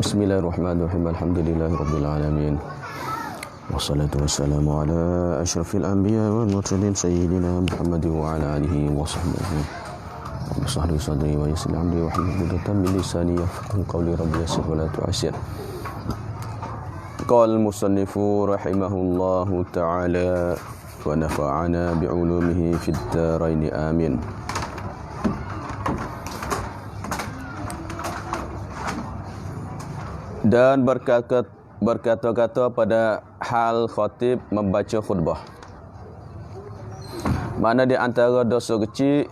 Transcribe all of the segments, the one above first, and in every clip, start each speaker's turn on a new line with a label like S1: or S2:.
S1: Bismillahirrahmanirrahim. Alhamdulillahirabbil alamin. Wassalatu wassalamu ala asyrafil anbiya wal mursalin sayyidina Muhammad wa ala alihi wa sahbihi. Bismillah sadri wa yassir amri wa hlul 'uqdatam min lisani yafqahu qawli. Rabbi yassir wa la tu'assir. Qala al-musannifu rahimahullahu ta'ala wa nafa'ana bi'ulumihi fid dharain amin. Dan berkata-kata pada hal khatib membaca khutbah. Mana di antara dosa kecil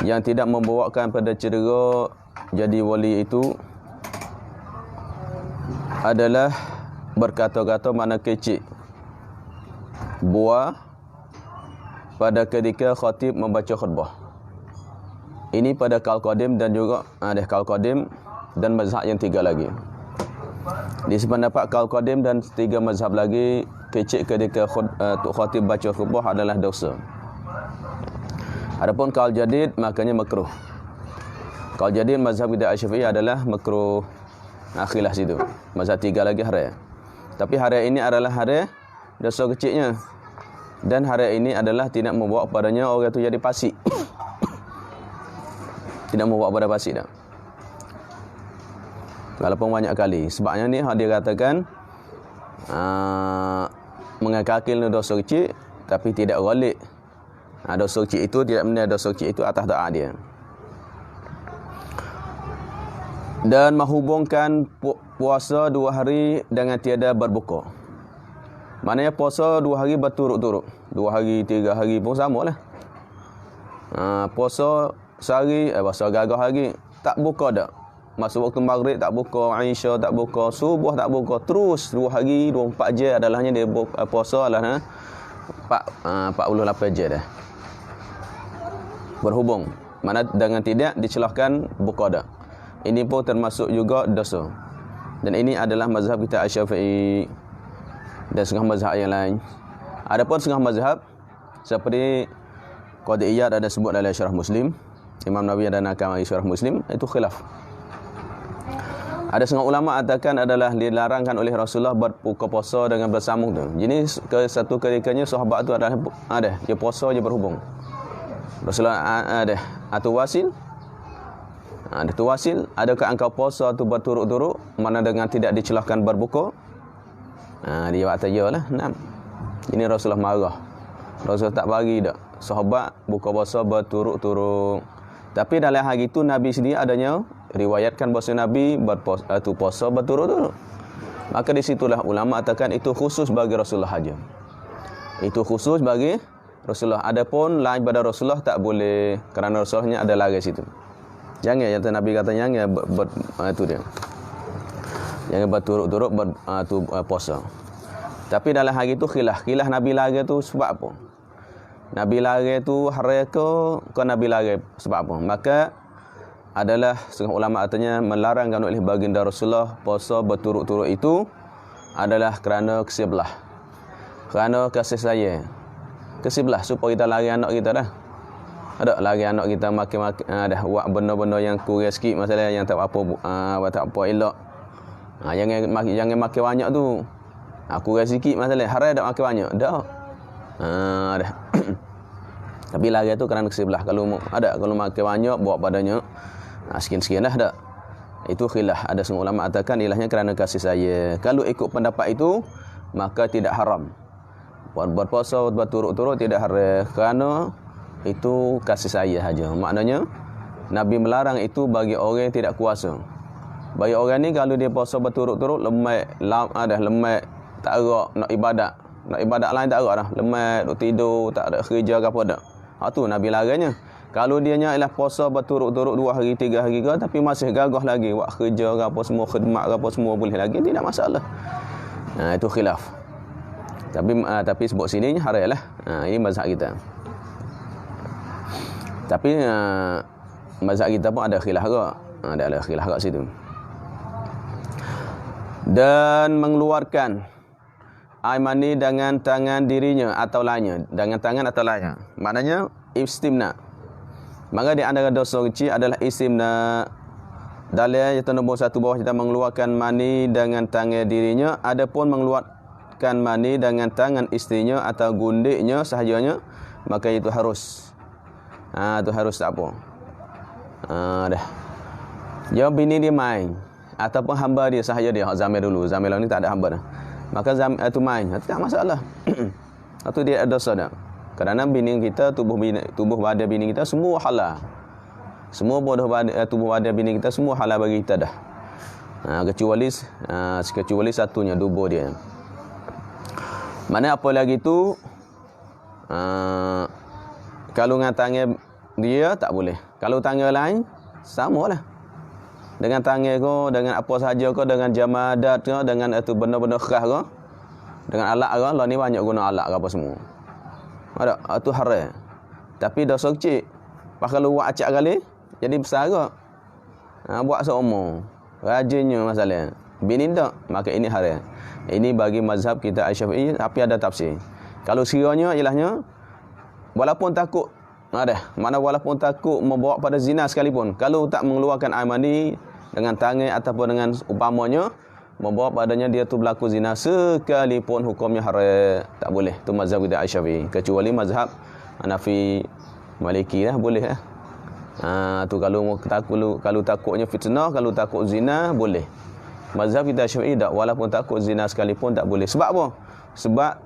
S1: yang tidak membawakan pada cedera jadi wali itu adalah berkata-kata mana kecil buah pada ketika khatib membaca khutbah. Ini pada kaul qadim dan juga ada kaul qadim dan mazhab yang tiga lagi. Di sependapat kaul qadim dan tiga mazhab lagi, kecil ketika khatib baca khutbah adalah dosa. Adapun kaul jadid makanya makruh. Kaul jadid mazhab kita Asy-Syafi'i adalah makruh. Akhilah situ. Mazhab tiga lagi haram. Tapi hari ini adalah hari dosa kecilnya. Dan hari ini adalah tidak membawa padanya orang itu jadi fasik. Tidak membawa pada fasik dah. Walaupun banyak kali. Sebabnya ni dia katakan mengakil dosa kecil tapi tidak ghalib. Dosa kecil itu tidak benar, dosa kecil itu atas doa dia. Dan menghubungkan puasa 2 hari dengan tiada berbuka. Maknanya puasa 2 hari berturut-turut. 2 hari, 3 hari pun sama lah. Puasa sehari, puasa gagah hari tak buka dak. Masuk waktu maghrib tak buka, Isya tak buka, subuh tak buka, terus 2 hari 24 je adalahnya dia puasa adalah 48 je dah. Berhubung. Mana dengan tidak dicelahkan buka dah. Ini pun termasuk juga dosa. Dan ini adalah mazhab kita Asy-Syafi'i dan setengah mazhab yang lain. Adapun setengah mazhab seperti Qadhi Iyad ada sebut dalam Syarah Muslim, Imam Nawawi ada nakal Syarah Muslim, itu khilaf. Ada setengah ulama katakan adalah dilarangkan oleh Rasulullah berbuka puasa dengan bersambung tu. Jadi satu ketikanya sahabat tu adalah ada dia puasa je berhubung. Rasulullah ada atau wasil. Ada tu wasil, adakah engkau puasa tu berturut-turut mana dengan tidak dicelahkan berbuka? Dia kata yalah, enam. Ini Rasulullah marah. Rasulullah tak bagi dak sahabat buka puasa berturut-turut. Tapi dalam hari itu Nabi sendiri adanya riwayatkan bahawa Nabi puasa berturut-turut. Maka di situlah ulama katakan itu khusus bagi Rasulullah saja. Itu khusus bagi Rasulullah. Adapun lain pada Rasulullah tak boleh kerana Rasulullahnya ada lagi situ. Jangan yang Nabi kata jangan itu dia. Jangan berturut-turut puasa. Tapi dalam hari itu khilaf Nabi lagi tu sebab apa? Nabi lari tu hari ke Nabi lari sebab apa? Maka adalah setengah ulama katanya melarangkan oleh baginda Rasulullah puasa berturut-turut itu adalah kerana kesiblah. Kerana kasih sayang. Kesiblah supaya kita lari anak kita dah. Ada lari anak kita makin-makin dah buat benda-benda yang kurang sikit masalah yang tak apa elok. Jangan makin banyak tu. Kurang sikit masalah haram dak makin banyak. Dak. Dah. Tapi lari tu kerana kesiblah. Kalau makan banyak buat badannya sekian-sekian dah dak. Itu khilaf. Ada semua ulama katakan ilahnya kerana kasih sayang. Kalau ikut pendapat itu maka tidak haram. Berpuasa berturut-turut tidak haram kerana itu kasih sayang saja. Maknanya Nabi melarang itu bagi orang yang tidak kuasa. Bagi orang ni kalau dia puasa berturut-turut lemah tak gerak nak ibadat lain tak gerak dah. Lemah duk tidur, tak ada kerja ke apa dak. Tu Nabi larangnya. Kalau dianya ialah puasa berturut-turut 2 hari 3 hari ke tapi masih gagah lagi buat kerja ke apa semua khidmat ke apa semua boleh lagi tidak masalah. Itu khilaf. Tapi sebut sini haram lah. Ini mazhab kita. Tapi mazhab kita pun ada khilaf ke. Ada khilaf kat situ. Dan mengeluarkan air mani dengan tangan dirinya atau lainnya. Dengan tangan atau lainnya. Maknanya istimna. Maka di antara dosa kecil adalah istimna. dalil yang nombor 1 bawah kita mengeluarkan mani dengan tangan dirinya, adapun mengeluarkan mani dengan tangan isterinya atau gundiknya sahajanya, maka itu harus. Itu harus tak apa. Dah. Jawab bini dia main ataupun hamba dia sahaja dia, zaman dulu. Zaman ni tak ada hamba dah. Maka itu main, itu tak masalah. Itu dia ada dosa dah. Kerana bini kita, tubuh badan bini kita semua halal. Semua tubuh badan bini kita semua halal bagi kita dah. Kecuali satunya, dubur dia. Mana apa lagi tu, kalau dengan tangan dia tak boleh. Kalau tangan lain, samalah. Dengan tangan kau, dengan apa sahaja kau, dengan jamadat kau, dengan itu benda-benda khas kau, dengan alat kau, lah ni banyak guna alat apa semua. Ada, itu haram. Tapi dosa kecil. Pas kalau buat acak kali, jadi besar ke? Buat seumur. Rajinnya masalah. Bini tak, maka ini haram. Ini bagi mazhab kita Asy-Syafi'i, tapi ada tafsir. Kalau sekiranya ilahnya, walaupun takut, walaupun takut membawa pada zina sekalipun, kalau tak mengeluarkan air mani dengan tangan ataupun dengan umpamanya, membawa padanya dia tu berlaku zina sekalipun hukumnya haram, tak boleh. Itu mazhab kita Asy-Syafi'i. Kecuali mazhab Hanafi, Maliki lah boleh lah. Tu kalau takutnya fitnah, kalau takut zina boleh. Mazhab kita Syafi'i tak, walaupun takut zina sekalipun tak boleh. Sebab apa? Sebab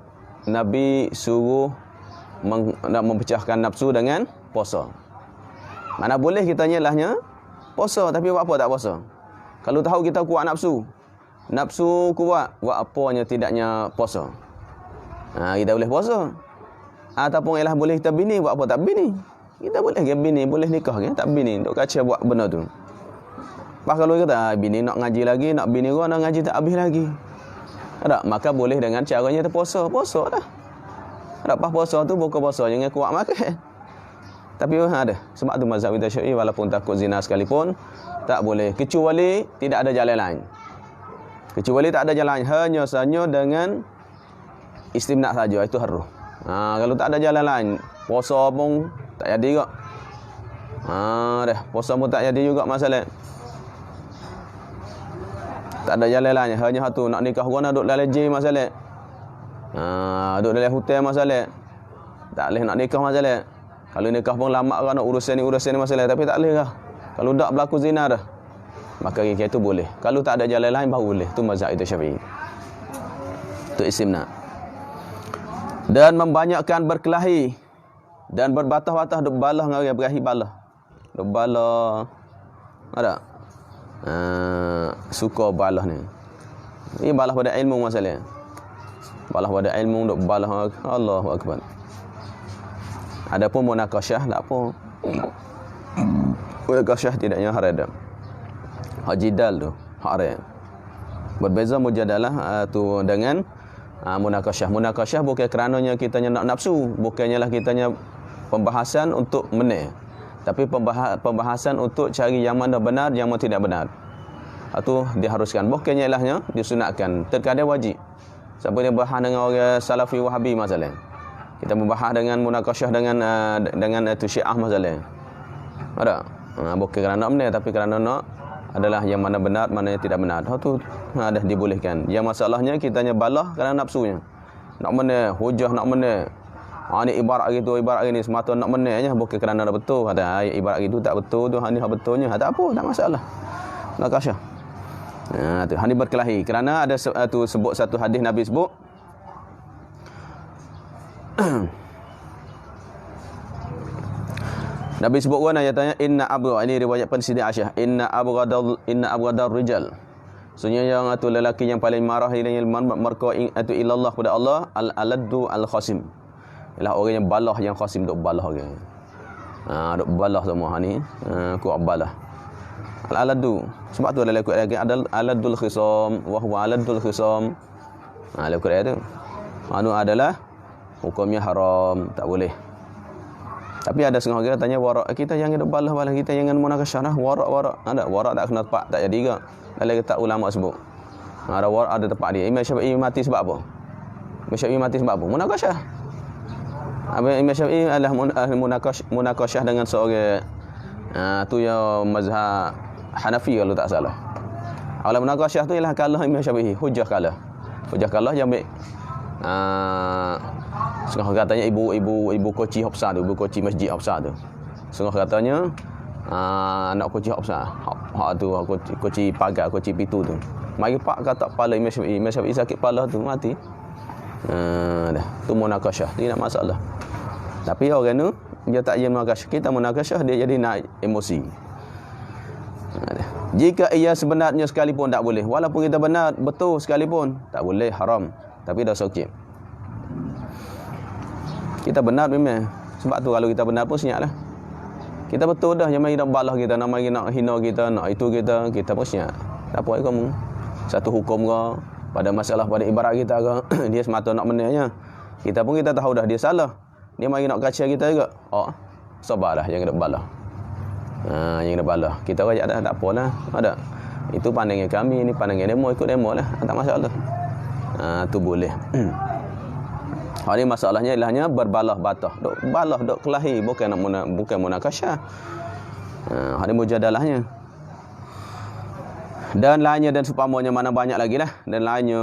S1: Nabi suruh nak mempecahkan nafsu dengan puasa. Mana boleh kita nyelahnya puasa, tapi buat apa tak puasa? Kalau tahu kita kuat nafsu kuat, buat apanya tidaknya puasa? Kita boleh puasa. Ataupun ialah boleh kita bini, buat apa tak bini? Kita boleh ke bini, boleh nikah ke? Tak bini, duk kaca buat benda tu. Pas kalau kata bini nak ngaji lagi, nak bini gua nak ngaji tak habis lagi. Ada, maka boleh dengan caranya terpuasa, puasa dah. Ada pas puasa tu buka puasa jangan kuat makan. Tapi ada. Sebab tu mazhab kita Syafi'i walaupun takut zina sekalipun tak boleh, kecuali tidak ada jalan lain. Kecuali tak ada jalan lain, hanya saja dengan istimna saja, itu harus. Kalau tak ada jalan lain, puasa pun tak jadi juga. Dah, puasa pun tak jadi juga masalah. Tak ada jalan lain, hanya satu nak nikah gua nak duduk dalam jim masalah. Duduk dalam hotel masalah. Tak boleh nak nikah masalah. Kalau nikah pun lama kan nak urusan ni masalah, tapi tak boleh lah. Kalau dak berlaku zina dah, maka itu boleh. Kalau tak ada jalan lain baru boleh. Itu mazhab itu Syafi'i. Itu istimna. Dan membanyakkan berkelahi dan berbatah-batah duk balah dengan orang berahi balah. Duk balah. Ada. Suka balah ni. Ini balah pada ilmu masalah. Balah pada ilmu duk balah, Allahu akbar. Adapun munakasyah tak apa. Munakasyah tidaknya haram. Hajidal tu haram. Berbeza mujadalah tu dengan munakasyah. Munakasyah bukan kerananya kitanya nak nafsu, bukannya lah kitanya pembahasan untuk menang, tapi pembahasan untuk cari yang mana benar, yang mana tidak benar. Itu diharuskan, bukannya ilahnya disunatkan. Terkadang wajib. Siapa yang bahas dengan orang Salafi Wahabi masalah, kita membahas dengan munakasyah dengan itu Syiah masalah. Ada. Bukan kerana nak menang, tapi kerana nak adalah yang mana benar, mana yang tidak benar. Itu ada dibolehkan. Yang masalahnya kitanya balah kerana nafsunya. Nak menang, hujah nak menang. Ini ibarat gitu, ibarat ini semata nak menangnya, bukan kerana nak betul. Ada ibarat gitu tak betul tu, ini betulnya. Tak apa, tak masalah. Munakasyah. Tu hani berkelahi kerana ada tu sebut satu hadis Nabi sebut Nabi sebut wana ayatnya inna abra, ini riwayat Siti Aisyah, inna abghadar rijal, sunnya yang atu lelaki yang paling marah mereka itu ilallah pada Allah al-aladdu al-khasim, ialah orang yang balah, yang khasim duk balah orang. Duk balah semua ni, kuat balah. Al-aladdu, sebab tu dalam Al-Quran ada aladul khisam wa huwa aladul khisam. Al-Quran tu anu adalah hukumnya haram, tak boleh. Tapi ada setengah orang tanya warak, kita jangan duk balah-balah, kita jangan munakasyah, warak ada warak tak kena tepat, tak jadi ke? Dalam kitab ulama sebut ada warak, ada tempat dia. Imam Syafi'i mati sebab apa? Imam Syafi'i mati sebab apa? Munakasyah. Imam Syafi'i adalah munakasyah dengan seorang tu yang mazhab Hanafi kalau tak salah. Awal munakasyah tu ialah kalah Imam Syafi'i, hujah kalah. Hujah kalah dia ambil setengah katanya ibu koci Hafsah tu, ibu koci masjid Hafsah tu. Setengah katanya anak koci Hafsah. Hak tu koci pagar, koci pintu tu. Mari pak kata kepala Imam Syafi'i. Imam Syafi'i sakit kepala tu mati. Dah. Tu munakasyah, tidak masalah. Tapi orang tu dia tak jadi munakasyah. Kita munakasyah dia jadi naik emosi. Jika ia sebenarnya sekalipun tak boleh. Walaupun kita benar betul sekalipun tak boleh, haram. Tapi dosa kecil. Kita benar memang. Sebab tu kalau kita benar pun senyaplah. Kita betul dah, jangan mari nak balas kita, nak mari nak hina kita, nak itu kita pun senyap. Tak apa kamu. Satu hukum ke pada masalah pada ibarat kita ke dia semata nak menanya. Kita pun kita tahu dah dia salah. Dia mari nak kacau kita juga. Sabarlah, jangan nak balas. Yang nak balas. Kita rajak dah, tak apalah. Ada. Itu pandangan kami, ini pandangan demo, ikut demo lah. Tak masalah. Tu boleh. Hari masalahnya ilahnya berbalah batah. Dok balah, dok kelahi, bukan munakasyah. Hari mujadalahnya. Dan lainnya dan supamanya mana banyak lagi lah. Dan lainnya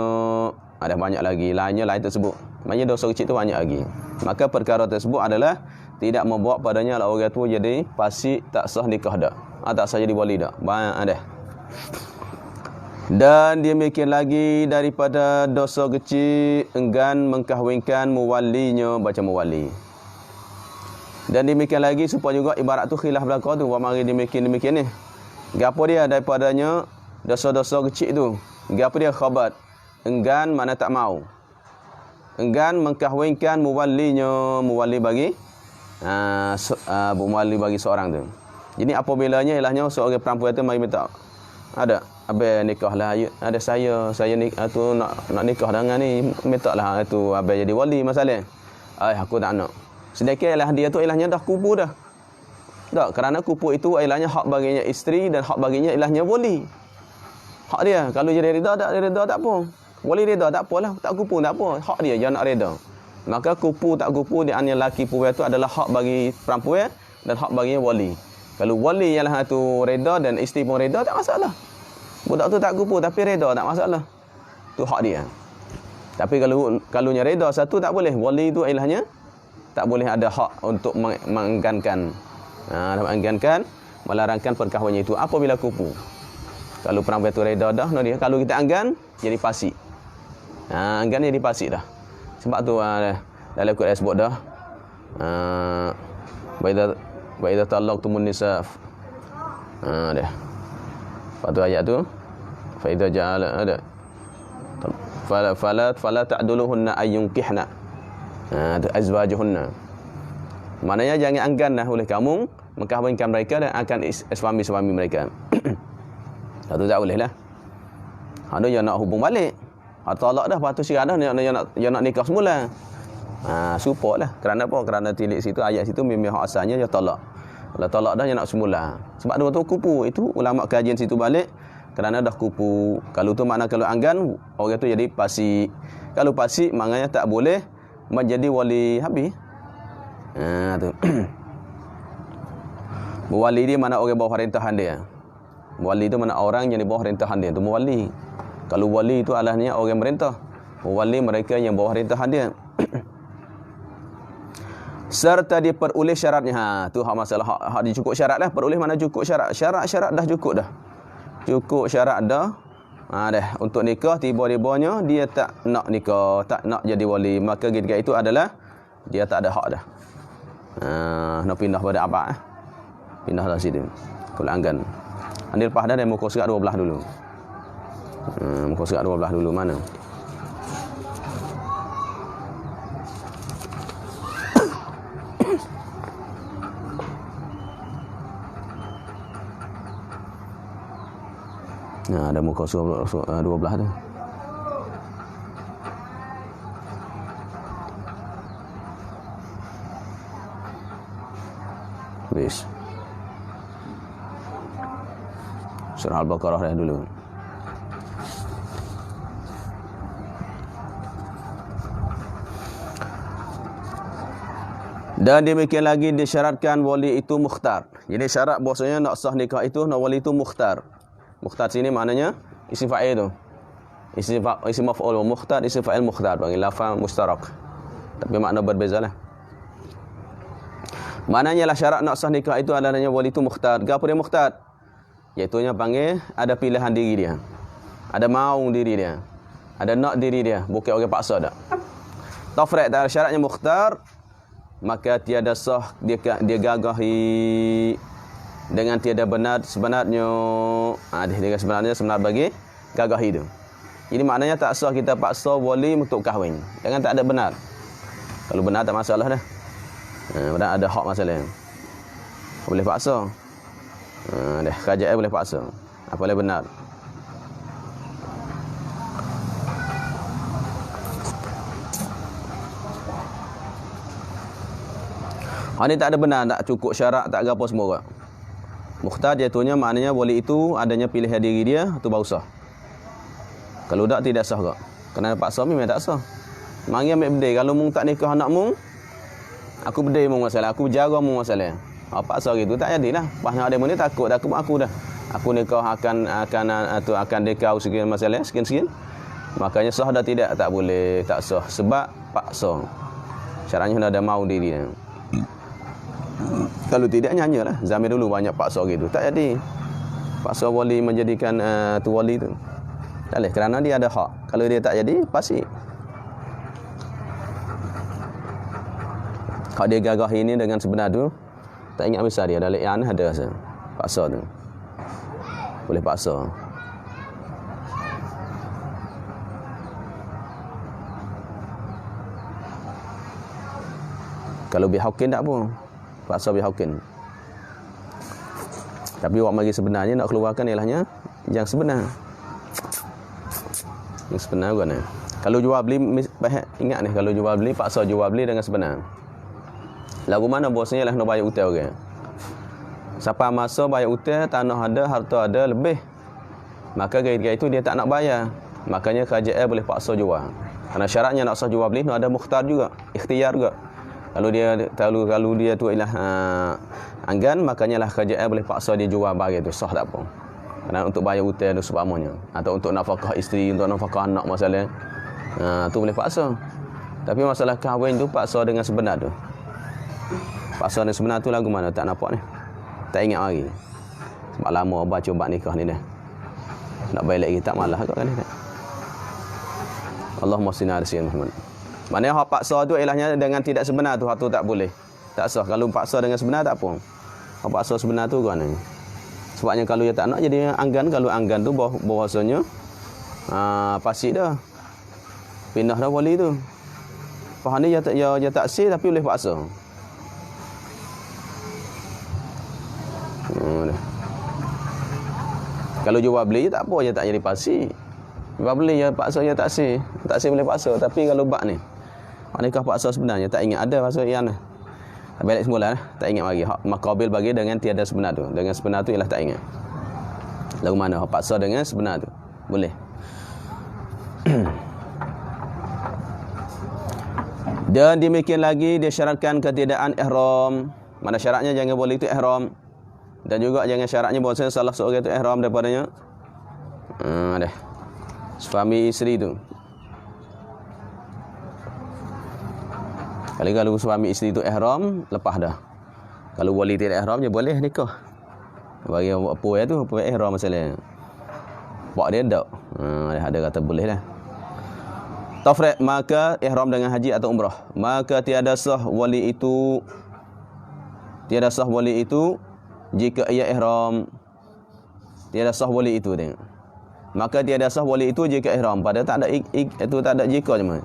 S1: ada banyak lagi. Lainnya lain tersebut. Maknanya dosa kecil tu banyak lagi. Maka perkara tersebut adalah tidak membawa padanya orang tua jadi fasik, tak sah nikah dah. Tak sah jadi wali dah. Banyak ada. Dan demikian lagi daripada dosa kecil enggan mengkahwinkan muwalinya, baca muwali. Dan demikian lagi supaya juga ibarat tu khilaf belaka tu, buat mari demikian ni. Gapo dia daripadanya dosa-dosa kecil tu? Gapo dia khabat? Enggan mana tak mau. Enggan mengkahwinkan muwalinya, muwali bagi muwali bagi seorang tu. Jadi apabila ilahnya seorang perempuan tu mari minta ada abang nikahlah, ada saya tu nak nikah dengan ni, mintalah tu abang jadi wali masalah. Aku tak nak. Sedekah ialah dia tu ilahnya dah kupu dah. Tak, kerana kupu itu ilahnya hak baginya isteri dan hak baginya ilahnya wali. Hak dia, kalau jadi reda tak apa. Wali reda tak apalah, tak kupu tak apa. Hak dia jangan nak reda. Maka kupu tak kupu di antara lelaki perempuan itu adalah hak bagi perempuan dan hak baginya wali. Kalau wali ialah tu reda dan isteri pun reda, tak masalah. Budak tu tak kupu tapi reda, tak masalah. Tu hak dia. Tapi kalau nya reda satu tak boleh. Wali tu ilahnya tak boleh ada hak untuk mengenggankan. Mengenggankan, melarangkan perkahwinan itu apabila kupu. Kalau perempuan tu reda dah, dia. Kalau kita enggan jadi fasik. Enggan jadi fasik dah. Sebab tu dalam Quran sebut dah. Wa idza talaqtumun nisa. Dah. Lepas tu ayat tu fa idza ja'ala ada fala ta'duluhunna ayyunkihna azwajuhunna. Maknanya jangan engganlah oleh kamu mengkahwinkan mereka dan akan suami-suami mereka. Satu tak boleh lah. Ada yang nak hubung balik. Talak dah, lepas tu sirah dah, dia nak nikah semula. Support lah. Kerana apa? Kerana tilik situ, ayat situ memang hak asalnya dia talak. Kalau talak dah, dia nak semula. Sebab dia tu kupu. Itu ulama kajian situ balik. Kerana dah kupu. Kalau tu makna kalau anggan, orang tu jadi fasik. Kalau fasik, maknanya tak boleh menjadi wali habis. Tu. Wali dia mana orang bawah perintahan dia. Wali itu mana orang yang di bawah perintahan dia. Itu wali. Kalau wali itu alahnya orang merintah. Wali mereka yang bawah perintahan dia. Serta diperoleh syaratnya. Tu hak masalah hak dicukup syarat lah. Peroleh mana cukup syarat. Syarat dah cukup dah. Cukup syarat dah. Dah untuk nikah tiba-tibanya dia tak nak nikah, tak nak jadi wali, maka ketika itu adalah dia tak ada hak dah. Nak pindah pada apa? Pindah dari situ. Kalau anggan. Anda lepas dah muka surat 12 dulu. Muka surat 12 dulu mana? Ada muka surat 12 tu. Habis. Surah Al-Baqarah dah dulu. Dan demikian lagi disyaratkan wali itu mukhtar. Jadi syarat bahasanya nak sah nikah itu, nak wali itu mukhtar. Mukhtar sini maknanya isim fa'il tu. Isim maf'ul mukhtar, isim fa'il mukhtar, bagi lafaz mustarak. Tapi makna berbezalah. Maknanya lah syarat nak sah nikah itu adanya wali itu mukhtar. Gapo dia mukhtar? Iaitunya panggil ada pilihan diri dia. Ada mahu diri dia. Ada nak diri dia, bukan orang paksa dak. Tafriq tak syaratnya mukhtar, maka tiada sah dia gagahi dengan tiada benar sebenarnya. Dengan sebenar bagi gagahi itu. Jadi maknanya tak sah kita paksa wali untuk kahwin. Jangan tak ada benar. Kalau benar tak masalah dah. Benar ada hak masalah. Boleh paksa. Dah kerajaan boleh paksa. Apa boleh benar. Ini tak ada benar, tak cukup syarat, tak apa semua orang. Mukhtar jatuhnya maknanya wali itu adanya pilihan diri dia, itu baru sah. Kalau tak, tidak sah kak. Kerana paksa memang tak sah. Mari ambil bedai. Kalau mung tak nikah anak mung, aku bedai mung masalah, aku berjara mung masalah. Paksa gitu, tak jadilah. Pasal ada mana takut aku dah. Aku nikah akan dekau sekian masalah, sekian. Makanya sah dah tidak, tak boleh, tak sah. Sebab paksa. Syaratnya ada mau diri dia. Kalau tidak nyanyalah. Zaman dulu banyak paksa gitu. Tak jadi. Paksa wali menjadikan tu wali tu. Tak boleh kerana dia ada hak. Kalau dia tak jadi, pasti. Kalau dia gagah ini dengan sebenar tu, tak ingat besar dia. Dalam yang ada rasa. Paksa tu. Boleh paksa. Kalau bihakin tak pun. Paksa bihakin. Tapi awak bagi sebenarnya nak keluarkan ialah yang sebenar. Yang sebenar kan. Kalau jual beli, ingat ni, kalau jual beli, paksa jual beli dengan sebenar. Lagu mana bosnya lah nak bayar hutang orang. Siapa masa bayar hutang, tanah ada, harta ada, lebih. Maka ketika itu dia tak nak bayar. Makanya kerajaan boleh paksa jual. Karena syaratnya nak sah jual beli, nak ada mukhtar juga, ikhtiar juga. Kalau dia tu ialah anggan, makanya lah kerajaan boleh paksa dia jual barang tu, sah tak apa. Kerana untuk bayar hutang tu sebagainya, atau untuk nafkah isteri, untuk nafkah anak masalah, tu boleh paksa. Tapi masalah kahwin tu paksa dengan sebenar tu. Paksa dengan sebenar tu lagu mana tak nampak ni. Tak ingat lagi. Sebab lama baca bab nikah ni dah. Nak bayar lagi tak malah kau kan ni. Allahumma salli ala sayyidina Muhammad. Maknanya hak paksa tu ilahnya dengan tidak sebenar tu, hak tu tak boleh. Tak sah. Kalau paksa dengan sebenar tak apa. Hak paksa sebenar tu kan. Sebabnya kalau dia tak nak jadi anggan, kalau anggan tu bahawasanya pasti dah. Pindah dah wali tu. Faham ni dia tak sih tapi boleh paksa. Kalau jual beli tak apa, dia tak jadi pasti. Jual beli dia paksa, dia tak sih boleh paksa. Tapi kalau bab ni nikah paksa sebenarnya tak ingat ada pasal ian. Balik semula tak ingat lagi. Hak maqabil bagi dengan tiada sebenar tu. Dengan sebenar tu ialah tak ingat. Lagu mana hak paksa dengan sebenar tu? Boleh. Dan demikian lagi dia syaratkan ketiadaan ihram. Mana syaratnya jangan boleh itu ihram. Dan juga jangan syaratnya bahawasanya salah seorang itu ihram daripadanya. Dah. Suami isteri tu. Kalau suami isteri tu ihram, lepas dah. Kalau wali tidak ihram, dia boleh nikah. Bagi apa ya tu, apa ihram masalah. Pak dia tak. Ada kata boleh dah. Tafriq, maka ihram dengan haji atau umrah. Maka tiada sah wali itu jika ia ihram. Tiada sah wali itu tengok. Maka tiada sah wali itu jika ihram. Padahal tak ada itu tak ada jika je.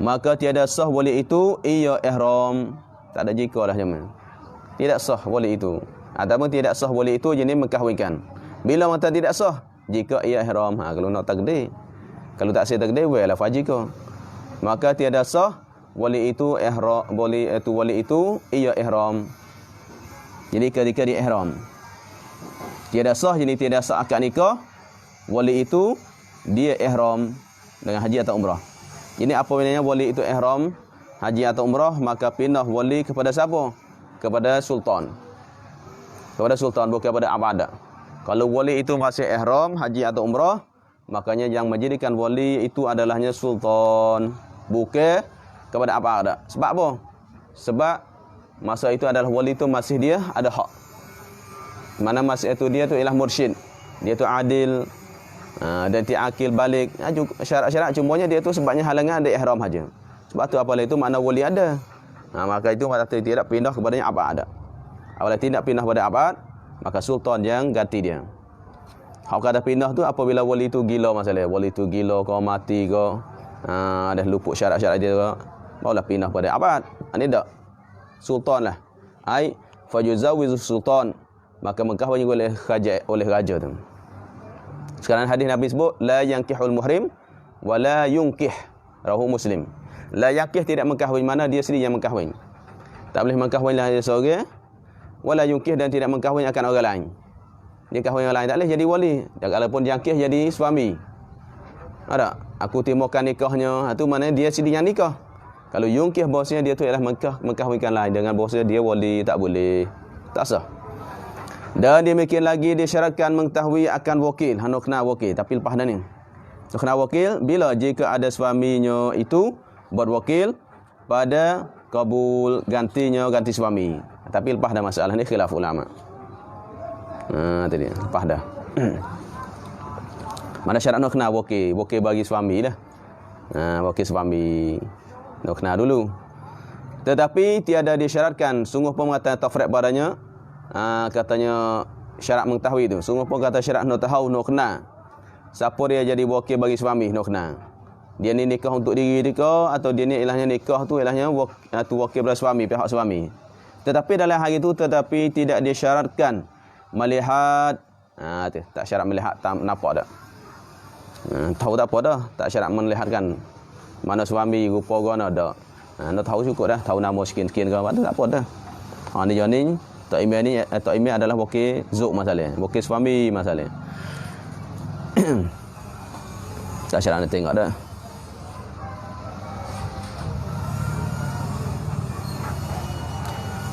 S1: Maka tiada sah wali itu ia ihram. Tak ada jika lah jaman. Tidak sah wali itu. Ataupun tidak sah wali itu jenis mengkahwinkan. Bila mata tidak sah? Jika ia ihram. Kalau nak takdir. Kalau tak sah takdir, lah fajika. Maka tiada sah wali itu ihram, wali itu ia ihram. Jadi ketika dia ihram. Tiada sah, jadi tiada sah akad nikah. Wali itu dia ihram dengan haji atau umrah. Ini apa maknanya wali itu ihram, haji atau umrah, maka pindah wali kepada siapa? Kepada sultan. kepada sultan, bukan kepada abad. Kalau wali itu masih ihram, haji atau umrah, makanya yang menjadikan wali itu adalahnya sultan, bukan kepada abad. Sebab apa? Sebab masa itu adalah wali itu masih dia ada hak. Mana masa itu dia tu ialah mursyid. Dia tu adil, dan dia akil balik. Syarat-syarat cumanya dia tu sebabnya halangan ada ihram saja. Sebab tu apalah itu makna wali ada. Maka itu maka tidak pindah kepadanya abad. Apabila tidak pindah kepada abad, maka sultan yang ganti dia. Hak kata pindah tu apabila wali itu gila masalah. Wali itu gila kau mati kau, dah luput syarat-syarat dia kau, barulah pindah kepada abad. Ini tak. Sultan lah. Ai fajuzawizu sultan, maka mengkahwini oleh raja tu. Sekarang hadis Nabi sebut la yankihul muhrim wa la yunkih, rawahu Muslim. La yankih tidak mengkahwin, mana dia sendiri yang mengkahwin. Tak boleh mengkahwin lah dia seorang. Wala yunkih, dan tidak mengkahwin akan orang lain. Dia kahwin orang lain tak boleh jadi wali. Dan kalaupun jangkih jadi suami. Ada, aku timurkan nikahnya, itu mana dia sendiri yang nikah. Kalau yunkih bahasanya dia tu ialah mengkahwinkan lain, dengan bahasanya dia wali, tak boleh. Tak sah. Dan demikian lagi disyaratkan mengetahui akan wakil, hendak kena wakil, tapi lepas dah ni. Kena wakil bila jika ada suaminya itu buat wakil pada kabul ganti suami. Tapi lepas dah masalah ni khilaf ulama. Tadi lepas dah. Mana syarat nak kena wakil bagi suami dah. Wakil suami nak kena dulu. Tetapi tiada disyaratkan, sungguh pun mengatakan tafriq padanya, katanya syarat mengetahui itu. Sungguh pun kata syarat nak tahu, nak kena. Siapa dia jadi wakil bagi suami, nak kena. Dia ni nikah untuk diri dia atau dia ni ilahnya nikah tu ilahnya wakil pada suami, pihak suami. Tetapi dalam hari itu tidak disyaratkan melihat, tak syarat melihat, tak nampak tak. Tahu tak apa dah, tak syarat melihatkan mana suami rupa gana dak. Nak tahu cukup dah, tahu nama sekian-sekian ke apa tu tak apa dah. Ni jonin Tok Imi adalah wakil zuk masalah, wakil suami masalah. Tak syarat nak tengok dah.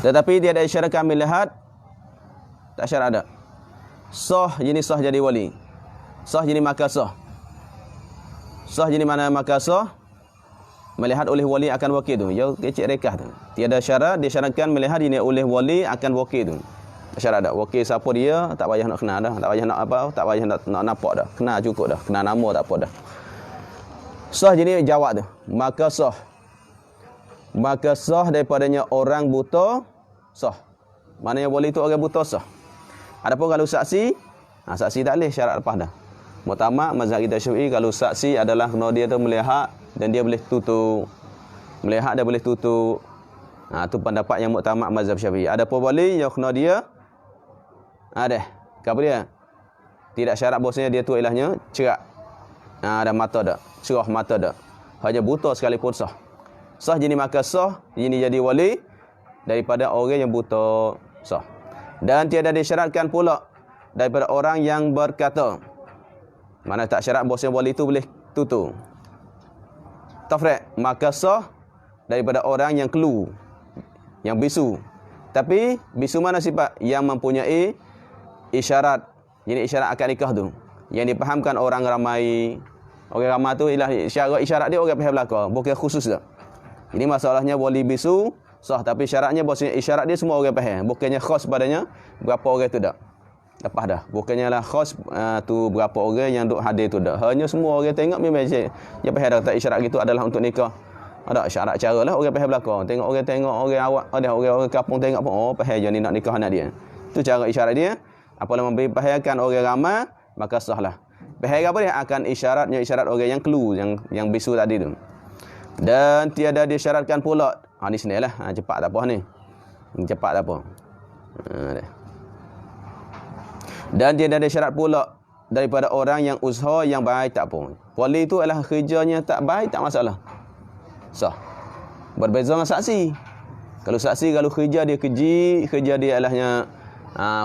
S1: Tetapi dia ada isyaratkan melihat, tak syarat ada. Sah jenis sah jadi wali. Sah jenis maka sah. Sah jenis mana maka sah? Melihat oleh wali akan wakil tu. Jauh kecik rekah tu. Tiada syarat disyaratkan melihat jenis oleh wali akan wakil tu. Tak syarat ada. Wakil siapa dia, tak payah nak kenal dah. Tak payah nak apa, tak payah nak nampak dah. Kenal cukup dah. Kenal nama tak apa dah. Sah jenis jawab tu. Maka sah. Maka sah daripadanya orang buta, sah. Maknanya wali itu orang buta, sah. Adapun kalau saksi, saksi tak boleh, syarat lepas dah. Muktamad mazhab kita Syafi'i, kalau saksi adalah kena dia tu melihat dan dia boleh tutup. Melihat dia boleh tutup. Itu pendapat yang muktamad mazhab Syafi'i. Adapun wali yang kena dia apa dia? Tidak syarat bahasanya dia tu ilahnya cerak. Ada mata dak, cerah mata dak. Hanya buta sekalipun sah. Sah jenis maka sah, ini jadi wali daripada orang yang buta, sah. Dan tiada disyaratkan pula daripada orang yang berkata. Mana tak syarat bahasanya wali itu boleh tutur. Tafriq, maka sah daripada orang yang kelu, yang bisu. Tapi bisu mana sifat? Yang mempunyai isyarat. Jadi isyarat akad nikah tu, yang dipahamkan orang ramai. Orang ramai tu ialah isyarat dia orang pihak belakang, bukan khusus dah. Ini masalahnya wali bisu sah, tapi syaratnya bahasanya isyarat dia semua orang faham, bukannya khas padanya berapa orang tu dak. Lepas dah, bukannya lah khas tu berapa orang yang duk hadir tu dak. Hanya semua orang tengok memang dia faham dak isyarat gitu adalah untuk nikah. Ada syarat caralah orang faham belakang. Tengok orang awak, ada orang kampung tengok pun faham je ni nak nikah anak dia. Tu cara isyarat dia. Apabila memberi fahamkan orang ramai, maka sahlah. Faham apa dia? Akan isyaratnya isyarat orang yang kelu, yang bisu tadi tu. Dan tiada disyaratkan pula. Ni sini lah. Cepat tak apa ni. Cepat tak apa. Dan tiada disyarat pula daripada orang yang usaha yang baik tak apa. Wali itu adalah kerjanya tak baik, tak masalah. Sah. Berbeza dengan saksi. Kalau saksi, kalau kerja dia keji, kerja dia alahnya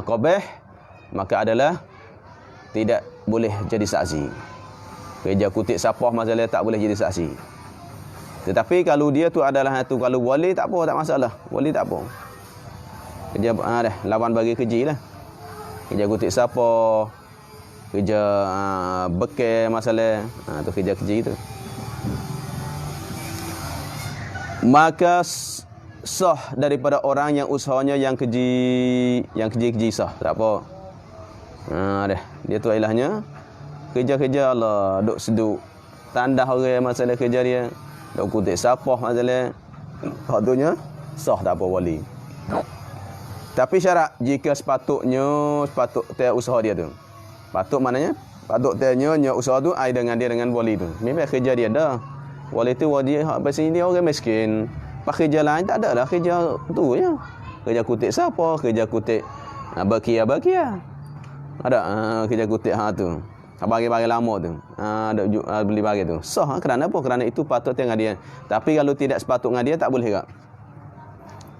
S1: qabih, maka adalah tidak boleh jadi saksi. Kerja kutip sapah masalah tak boleh jadi saksi. Tetapi kalau dia tu adalah tu, kalau wali tak apa, tak masalah. Wali tak apa. Kerja dah lawan bagi keji lah. Kerja kutik siapa, kerja bekal masalah, tu kerja keji tu. Maka sah daripada orang yang usahanya yang keji sah, tak apa. Dah dia tu ilahnya kerja Allah duk seduk tandah orang masalah kerja dia, duk kutik siapa masalah, patutnya sah tak apa wali. Tapi syarat jika sepatut usaha dia tu. Patut maknanya patut tanya usaha tu ai dengan wali tu. Memang kerja dia dah. Wali tu wali hak pasal dia orang miskin. Pak kerja lain tak ada lah kerja tu ya. Kerja kutik siapa? Kerja kutik bakia. Ada kerja kutik tu. Bagi-bagi lama tu. Ada beli bagi tu. Sah kerana apa? Kerana itu patut tengok dia. Tapi kalau tidak sepatut dengan dia tak boleh tak?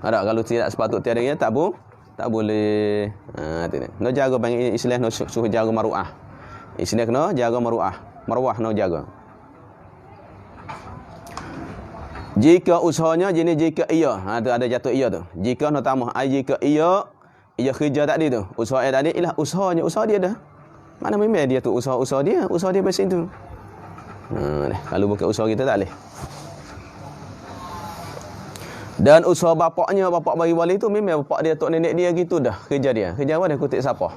S1: Ada kalau tidak sepatut tiada dia tak boleh. No jaga bang Islam no suruh jaga maruah. Islam kena jaga maruah. Maruah no jaga. Jika usahanya jenis jika ia, tu ada jatuh ia tu. Jika no tambah jika ia kerja tadi tu. Usaha tadi ialah usahanya, usaha dia dah. Mana memang dia tu usaha dia pasal tu. Kalau bukan usaha kita tak boleh. Dan usaha bapak bagi wali tu memang bapak dia, tok nenek dia gitu dah kerja dia. Kerja apa dia? Kutik siapa?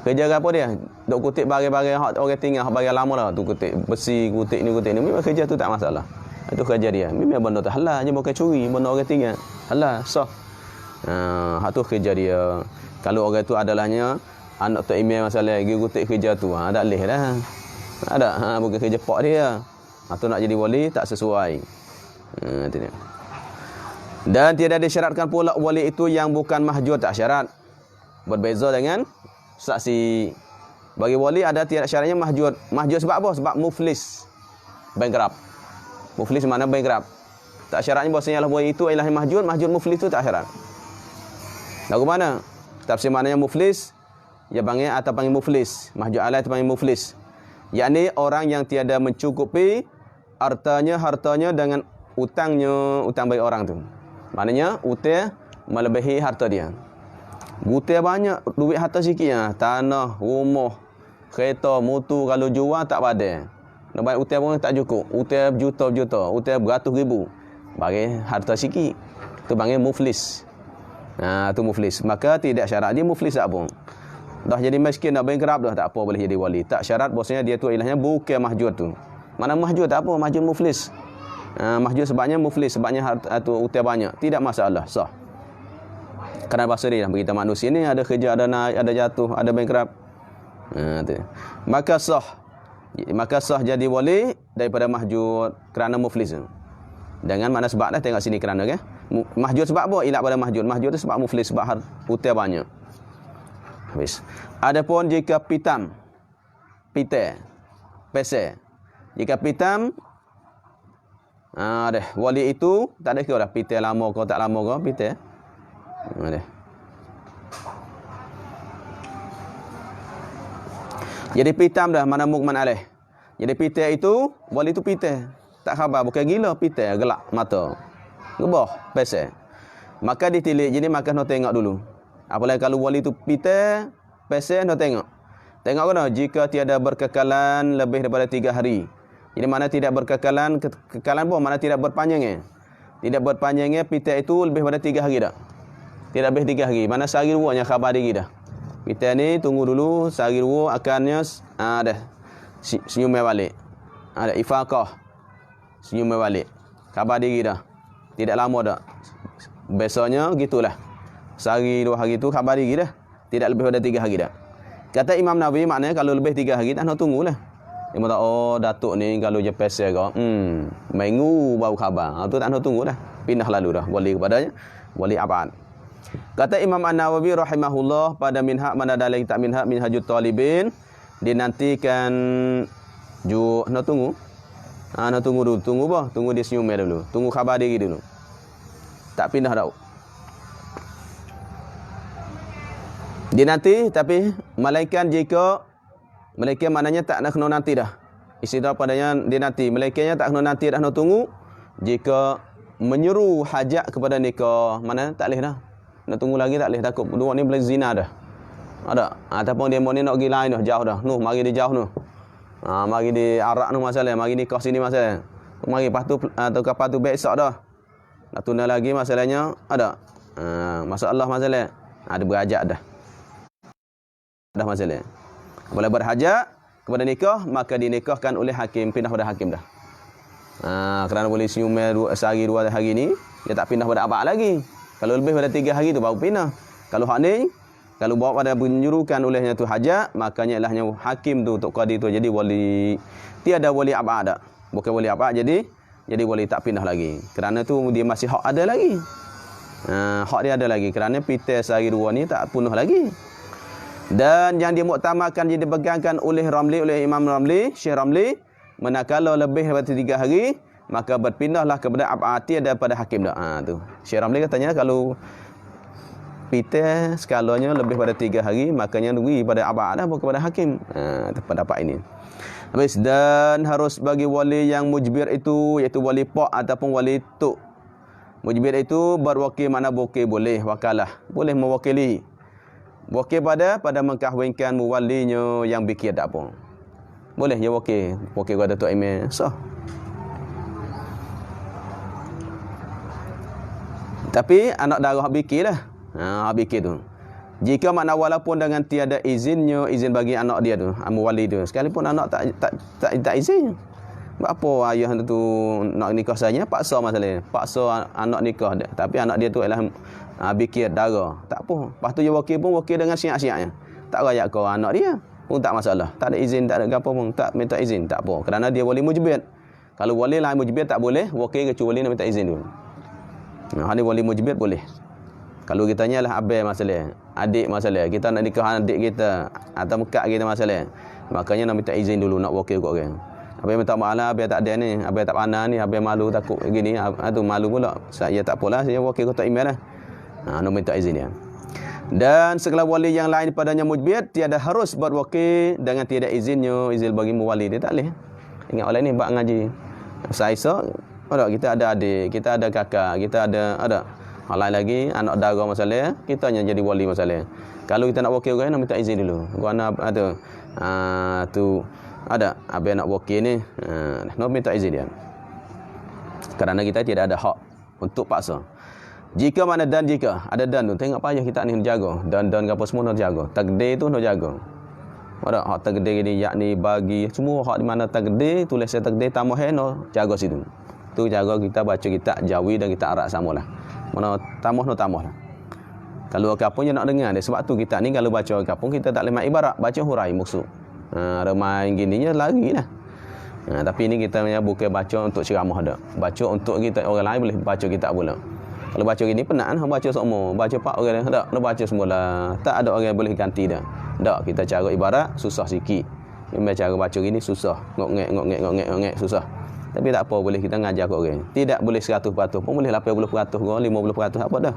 S1: Kerja apa dia? Duk kutik bagi-bagi hak orang tinggal, hak bagi lama dah tu kutik besi, kutik ni. Memang kerja tu tak masalah. Itu kerja dia. Memang benda tu halal je, bukan curi, benda orang tinggal. Halal, sah. Hak tu kerja dia. Kalau orang tu adalahnya anak tok email masalah pergi kutik kerja tu, tak leh dah. Ada, bukan kerja pak dia. Tu nak jadi wali tak sesuai. Tu dia. Dan tidak disyaratkan pula wali itu yang bukan mahjur, tak syarat. Berbeza dengan saksi. Bagi wali ada tidak syaratnya mahjur. Mahjur sebab apa? Sebab muflis. Bankrupt. Muflis mana bankrupt. Tak syaratnya bahasanya wali itu ialah mahjur muflis itu tak syarat. Lagu mana? Tafsir maknanya muflis, ya panggil atau panggil muflis. Mahjur alai itu panggil muflis. Yakni orang yang tiada mencukupi hartanya dengan utang bagi orang tu. Maknanya utang melebihi harta dia. Utang banyak, duit harta sikitnya, tanah, rumah, kereta, motor kalau jual tak padan. Nak bayar utang pun tak cukup. Utang berjuta-juta, utang beratus ribu. Bagi harta sikit. Tu panggil muflis. Tu muflis. Maka tidak syarat dia muflis tak pun. Dah jadi miskin, dah bankrupt dah, tak apa boleh jadi wali. Tak syarat bahasanya dia tu ilahnya bukan mahjur tu. Mana mahjur tak apa, mahjur muflis. Mahjur sebabnya muflis, sebabnya harta utang banyak, tidak masalah, sah. Kerana bahasa dia berita manusia ni ada kerja, ada naik, ada jatuh, ada bankrupt. Maka sah jadi wali daripada mahjur kerana muflis. Dengan mana sebab dah tengok sini kerana ke? Mahjur sebab apa? Ilat pada mahjur. Mahjur tu sebab muflis, sebab utang banyak. Habis. Adapun jika pitam, pese. Jika pitam wali itu tak ada kira dah pite lama ke tak lama ke pite. Jadi pitam dah mana mukman alaih. Jadi pite itu wali itu pite. Tak khabar bukan gila pite gelak mata. Gebah pese. Maka ditilik jadi maka nak tengok dulu. Apalagi kalau wali itu pite pese nak tengok. Tengok kena jika tiada berkekalan lebih daripada 3 hari. Jadi mana tidak berkekalan, kekalan pun mana tidak berpanjangnya. Tidak berpanjangnya pita itu lebih pada 3 hari dah. Tidak lebih 3 hari. Mana sehari dua nya khabar diri dah. Pita ni tunggu dulu, sehari dua akannya ada senyum balik. Ada ifaqah. Senyum balik. Khabar diri dah. Tidak lama dah. Besoknya gitulah. Sehari 2 hari tu khabar diri dah. Tidak lebih pada 3 hari dah. Kata Imam Nawawi maknanya kalau lebih 3 hari tak nak tunggulah. Dia kata, datuk ni kalau je pesel kau, minggu baru khabar. Tu tak nak tunggu dah. Pindah lalu dah. Wali kepadanya. Wali abad. Kata Imam An-Nawawi rahimahullah pada minhaj mana ada lagi tak minhajut talibin. Dinantikan nak tunggu. Nak tunggu dulu. Tunggu apa? Tunggu dia senyum dulu. Tunggu khabar diri dulu. Tak pindah dah. Dia nanti tapi malaikat jika malaikat maknanya tak nak kena nanti dah. Istilah padanya dia nanti. Malaikatnya tak kena nanti dah, nak tunggu. Jika menyeru hajat kepada nikah, mana tak boleh dah. Nak tunggu lagi tak boleh, takut dua ni boleh zina dah. Ada. Ataupun demo ni nak pergi lain dah, jauh dah. Noh, mari dia jauh noh. Mari di arak noh masalah, mari nikah sini masalah. Mari lepas tu atau kapal tu besok dah. Nak tunda lagi masalahnya ada. Masalah masalah. Ada berhajat dah. Dah masalah. Bila berhajat kepada nikah, maka dinikahkan oleh hakim, pindah pada hakim dah. Kerana boleh senyum sehari 2 hari ni, dia tak pindah pada abad lagi. Kalau lebih pada 3 hari tu baru pindah. Kalau hak ni, kalau bawa pada menyuruhkan olehnya tu hajat, makanya ilahnya hakim tu, tok qadi tu jadi wali. Tiada wali abad dak. Bukan wali abad jadi wali tak pindah lagi. Kerana tu dia masih hak ada lagi. Hak dia ada lagi kerana pitai sehari 2 ni tak penuh lagi. Dan yang dimuktamarkan, yang dipegangkan oleh Imam Ramli, Syekh Ramli, manakala lebih daripada 3 hari, maka berpindahlah kepada ab'ati daripada hakim dah. Tu. Syekh Ramli katanya kalau pitai skalanya lebih pada 3 hari, makanya pergi pada ab'ad dah, bukan kepada hakim. Pendapat ini. Habis, dan harus bagi wali yang mujbir itu, iaitu wali pak ataupun wali tuk. Mujbir itu berwakil, mana wakil boleh, wakalah. Boleh mewakili. Wakil pada mengkahwinkan muwalinya yang bikir tak apa. Boleh je wakil. Wakil kepada Tok Imam. Sah. Tapi anak darah bikir lah. Bikir tu. Jika makna walaupun dengan tiada izinnya, izin bagi anak dia tu, muwali tu. Sekalipun anak tak izin. Apa ayah tu nak nikah saja, paksa masalah. Paksa anak nikah dia. Tapi anak dia tu ialah bikir darah. Tak apa. Lepas tu dia wakil pun wakil dengan siap-siapnya. Tak rayak kau anak dia pun tak masalah. Tak ada izin, tak ada apa pun, tak minta izin, tak apa. Kerana dia wali mujbir. Kalau wali lain mujbir tak boleh, wakil kecuali nak minta izin dulu. Hari wali mujbir boleh. Kalau kita tanyalah abang masalah, adik masalah, kita nak nikah adik kita atau mak kita masalah, makanya nak minta izin dulu, nak wakil kat orang. Abang minta maaf lah, abang tak ada ni, abang tak pandai ni, abang malu takut gini, tu malu pula. Saya tak apalah, saya wakil kota email lah. Nak minta izin dia. Dan segala wali yang lain padanya mujbir, tiada harus buat wakil dengan tiada izinnya, izin bagi muwali dia tak boleh. Ingat oleh ni bab ngaji. Saya kita ada adik, kita ada kakak, kita ada hal lain lagi, anak dara masalah, kita hanya jadi wali masalah. Kalau kita nak wakil orang, nak minta izin dulu. Guna ada tu ada abang nak wakil ni, nak minta izin dia. Kerana kita tidak ada hak untuk paksa. Jika mana dan jika ada dan tu, tengok payah kita ni jaga. Dan apa semua nak jaga. Takdir tu nak jaga. Ada hak takdir ni, yakni bagi semua hak di mana takdir, tulis takdir tambah nak jaga situ. Tu jaga kita baca kita jawi dan kita arak samalah. Mana tambah lah. Kalau kapung je nak dengar dia. Sebab tu kita ni kalau baca kapung kita tak boleh ibarat, baca hurai maksud. Ramai gininya lagi lah. Tapi ini kita bukan baca untuk ceramah dah. Baca untuk kita orang lain boleh baca kita pula. Kalau baca gini penat kan, baca semua. Baca pak orang dah, nak baca semula. Tak ada orang yang boleh ganti dah. Tak, kita cara ibarat susah sikit. Memang cara baca gini susah. Ngok-ngek susah. Tapi tak apa, boleh kita ngajar kat orang. Tidak boleh 100% pun boleh 80% ke 50% apa dah.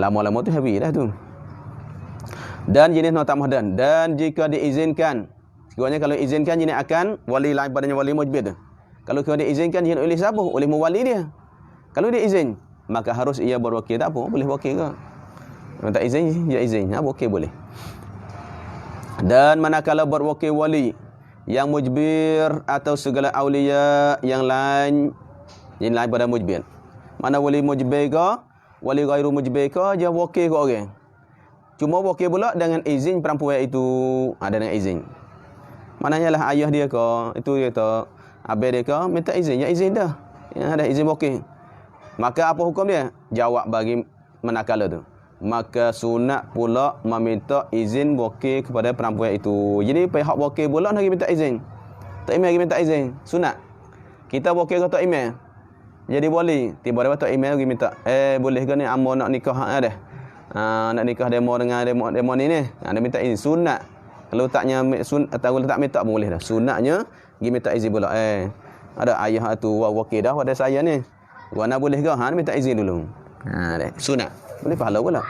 S1: Lama-lama tu habis dah tu. Dan jenis nak tambah dan jika diizinkan, sekiranya kalau izinkan jenis akan wali lain padanya wali mujbir tu. Kalau dia izinkan jenis oleh siapa? Oleh muwali dia. Kalau dia izin, maka harus ia berwakil. Tak apa, boleh wakil ke? Kalau tak izin, dia izin. Wakil boleh. Dan manakala berwakil wali yang mujbir atau segala awliya yang lain pada mujbir. Mana wali mujbir ke, wali ghairu mujbir ke, dia wakil ke orang. Cuma wakil pula dengan izin perempuan itu, ada dengan izin. Maknanya lah ayah dia ke, itu dia kata, abang dia ke, minta izin, ya izin dah. Ya, ada izin wakil. Maka apa hukum dia? Jawab bagi manakala tu. Maka sunat pula meminta izin wakil kepada perempuan itu. Jadi pihak wakil pula nak minta izin. Tok Imam minta izin. Sunat. Kita wakil ke Tok Imam. Jadi wali. Tiba-tiba Tok Imam pergi minta, boleh ke ni amo nak nikah dah. Nak nikah demo dengan demo ni ni. Dia minta izin. Sunat. Kalau taknya kalau tak minta pun boleh dah. Sunatnya pergi minta izin pula. Ada ayah tu wakil dah pada saya ni. Wana boleh ke? Minta izin dulu. Sunat. Boleh pahala pula.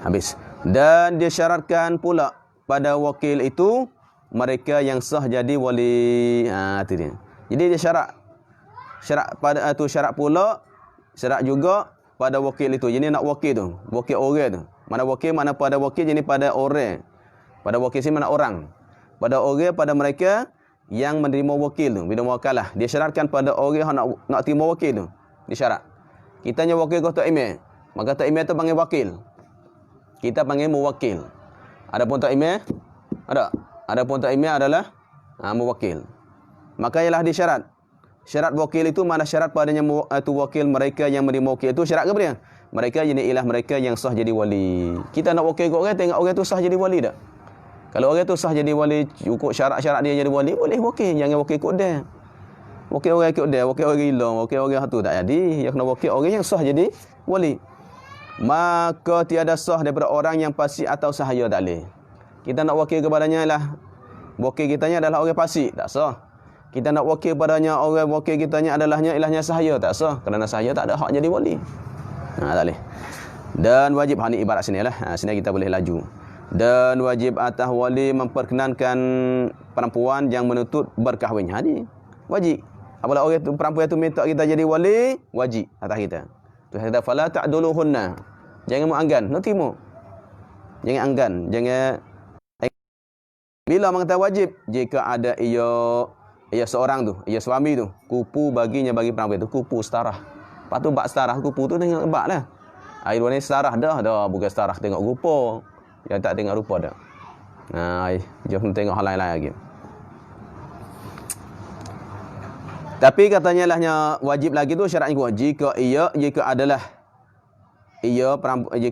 S1: Habis. Dan disyaratkan pula pada wakil itu mereka yang sah jadi wali. Itu dia. Jadi dia syarat pada itu syarat pula, syarat juga pada wakil itu. Jadi nak wakil tu, wakil orang tu. Mana wakil, mana pada wakil, jadi pada orang. Pada wakil sini mana orang. Pada orang, pada mereka yang menerima wakil tu. Bila wakalah, dia syaratkan pada orang yang nak terima wakil tu. Disyarat. Kita nya wakil kau Tok Imam. Maka Tok Imam tu panggil wakil. Kita panggil muwakil. Adapun Tok Imam, adapun Tok Imam adalah muwakil. Maka ialah disyarat. Syarat wakil itu mana syarat padanya tu wakil mereka yang menerima wakil itu syarat ke apa dia? Mereka jadi ialah mereka yang sah jadi wali. Kita nak wakil kat orang, tengok orang tu sah jadi wali tak? Kalau orang tu sah jadi wali, cukup syarat-syarat dia jadi wali, boleh wakil. Jangan wakil kot dia. Wakil orang ikut dia, wakil orang gila, wakil orang tu tak jadi. Dia kena wakil orang yang sah jadi wali. Maka tiada sah daripada orang yang fasik atau sahaya tak boleh. Kita nak wakil kepadanya lah, wakil kitanya adalah orang fasik, tak sah. Kita nak wakil padanya, orang wakil kitanya adalahnya ilahnya sahaya, tak sah. Kerana sahaya tak ada hak jadi wali. Tak boleh. Dan wajib, ni ibarat sini lah. Sini kita boleh laju. Dan wajib atas wali memperkenankan perempuan yang menuntut berkahwin. Ni wajib. Apabila orang tu, perempuan itu minta kita jadi wali, wajib atas kita. Tu kata fala ta'duluhunna. Jangan menganggan, nak terima. Jangan anggan, jangan. Bila mengatakan wajib, jika ada ia seorang tu, ia suami tu, kupu baginya bagi perempuan tu, kupu setarah. Lepas tu bak setarah, kupu tu tengok bak lah. Air ni setarah dah, bukan setarah tengok rupa. Yang tak tengok rupa dah. Jom tengok hal lain-lain lagi. Tapi katanya lahnya wajib lagi tu syaratnya kuat. Jika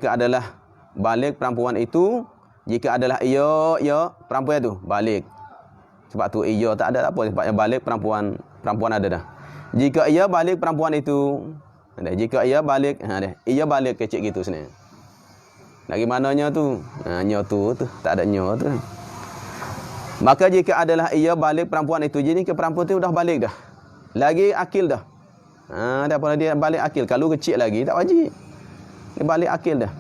S1: adalah balik perempuan itu, jika adalah ia perempuan tu balik. Sebab tu ia tak ada apa, sebabnya balik perempuan ada dah. Jika ia balik perempuan itu, jika ia balik, ia balik kecil gitu sini. Lagi mananya tu? Nya tu tak ada nya tu. Maka jika adalah ia balik perempuan itu, jadi ke perempuan tu dah balik dah. Lagi akil dah. Dah pula dia balik akil. Kalau kecil lagi tak wajib. Dia balik akil dah.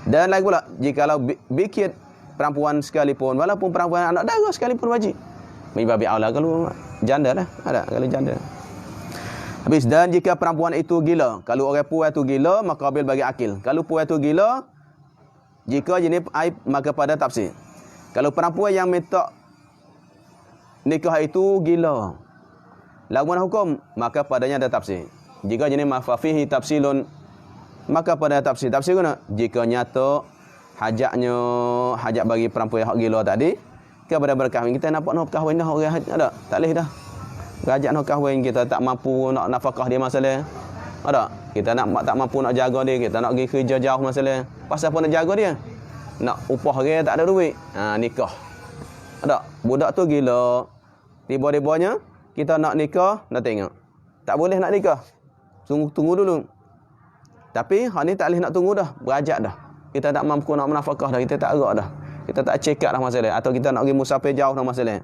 S1: Dan lagi pula, jikalau bikir perempuan sekalipun, walaupun perempuan anak dara sekalipun wajib. Babi aula kalau janda lah. Ada kalau janda. Habis, dan jika perempuan itu gila, kalau orang puan tu gila, maka ambil bagi akil. Kalau puan tu gila, jika jenis aib, maka pada tafsir. Kalau perempuan yang minta nikah itu gila, lagu hukum, maka padanya ada tafsir. Jika jenis mafafihi tafsilun, maka pada tafsir. Tafsir guna? Jika nyata hajat bagi perempuan yang gila tadi, kepada berkahwin, kita nampak nak berkahwin dah orang ada tak leh dah. Rajak nak kahwin, kita tak mampu nak nafkah dia masalah. Ada, kita tak mampu nak jaga dia, kita nak pergi kerja jauh masalah. Pasal apa nak jaga dia? Nak upah dia tak ada duit. Nikah. Ada, budak tu gila. Tiba-tibanya kita nak nikah, nak tengok. Tak boleh nak nikah. Tunggu dulu. Tapi hak ni tak boleh nak tunggu dah, berajak dah. Kita tak mampu nak menafkah dah, kita tak gerak dah. Kita tak cekak dah masalah, atau kita nak pergi musafir jauh dah masalah.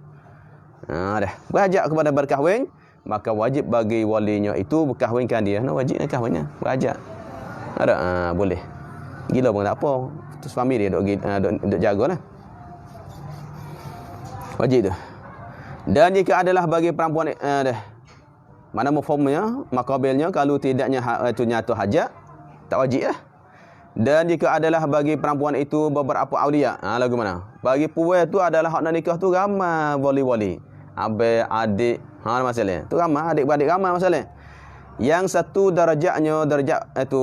S1: Dah berajak kepada berkahwin, maka wajib bagi walinya itu berkahwinkan dia. Wajib nak kahwinnya, berajak. Ada boleh. Gila pun tak apa. Tu suami dia duk jagalah. Wajib tu. Dan jika adalah bagi perempuan mana mafhumnya, makabilnya kalau tidaknya itu nyata hajat, tak wajib lah. Dan jika adalah bagi perempuan itu beberapa awliya, lagu mana? Bagi puan tu adalah hak nak nikah tu ramai wali-wali. Abang, adik, masalah. Tu ramai, adik-beradik ramai masalah. Yang satu darjat itu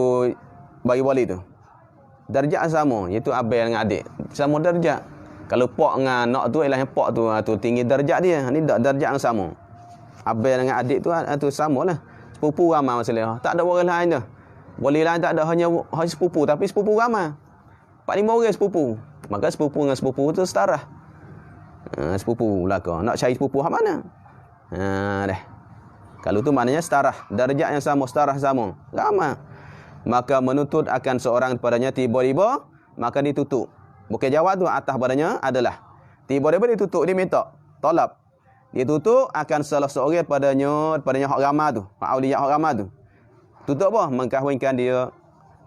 S1: bagi wali tu. Darjat sama, iaitu abang dengan adik. Sama darjat. Kalau pak dengan anak tu ialah pak tu tinggi darjat dia. Ni darjat yang sama. Abang dengan adik tu samalah. Sepupu ramai masalah. Tak ada orang lain dah. Wali lain tak ada, hanya sepupu, tapi sepupu ramai. 4-5 orang sepupu. Maka sepupu dengan sepupu tu setara. Sepupu belaka. Nak cari sepupu hak mana? Dah. Kalau tu maknanya setara. Darjat yang sama, setara sama. Ramai. Maka menuntut akan seorang padanya tiba-tiba, maka ditutup. Bukan jawab tu, atas padanya adalah. Tiba-tiba ditutup, dia minta. Tolap. Dia tutup akan salah seorang padanya hak ramai tu. Hak awliya hak ramai tu. Tutup apa? Mengkahwinkan dia.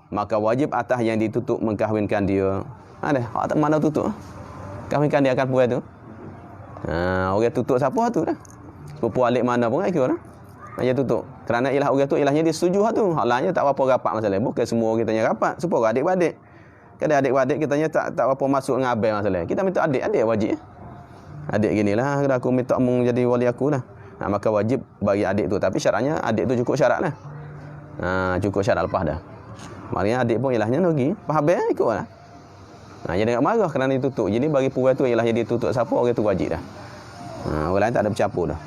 S1: Maka wajib atas yang ditutup mengkahwinkan dia. Ada, hak tak mana tutup? Kahwinkan dia akan puan tu. Orang tutup siapa tu dah? Sepupu alik mana pun ikut dah. Dia tutup. Kerana ilah orang tu ilahnya dia setuju tu. Hak lainnya tak apa rapat masalah. Bukan semua kita nya rapat. Supaya adik-beradik. Kadang adik-beradik kita nya tak apa masuk dengan abang masalah. Kita minta adik wajib. Adik ginilah aku minta mung jadi wali aku lah. Maka wajib bagi adik tu. Tapi syaratnya adik tu cukup syarat lah. Cukup syarat lepas dah. Maknanya adik pun ilahnya lagi. Faham ikutlah. Jadi tak marah kerana ditutup. Jadi bagi puan tu ilahnya ditutup siapa orang tu wajib dah. Orang lain tak ada bercampur dah.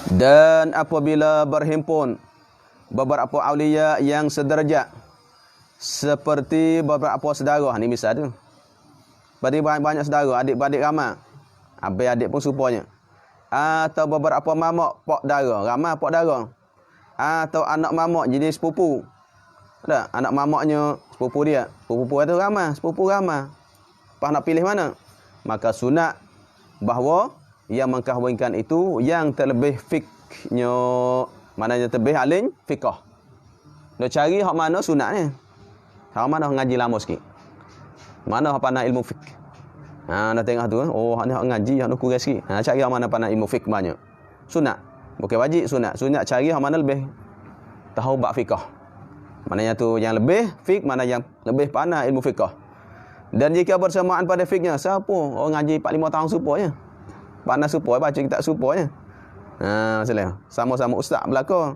S1: Dan apabila berhimpun beberapa awliya yang sederajat seperti beberapa saudara, ni misal tu. Bagi banyak saudara, adik-beradik ramai. Adik pun supaya. Atau beberapa mamak pak dara, ramai pak dara. Atau anak mamak jadi sepupu. Ada anak mamaknya sepupu dia. Sepupu tu ramai, sepupu ramai. Pas nak pilih mana? Maka sunat bahawa yang mengkahwinkan itu yang terlebih fiknya, maknanya terlebih alim fiqh. Nak cari hak mana sunatnya. Hak mana ngaji lama sikit. Mana hak pandai ilmu fiqh. Nak tengok tu, oh hak ni hak ngaji, hak nak kurang sikit. Cari hak mana pandai ilmu fiqh banyak. Sunat. Bukan wajib, sunat. Sunat cari hak mana lebih tahu bab fiqh. Maknanya tu yang lebih fiqh, mana yang lebih pandai ilmu fiqh. Dan jika bersamaan pada fiqhnya, siapa orang ngaji 4-5 tahun supaya. Pandai supaya baca kitab supaya. Masalah. Sama-sama ustaz belaka.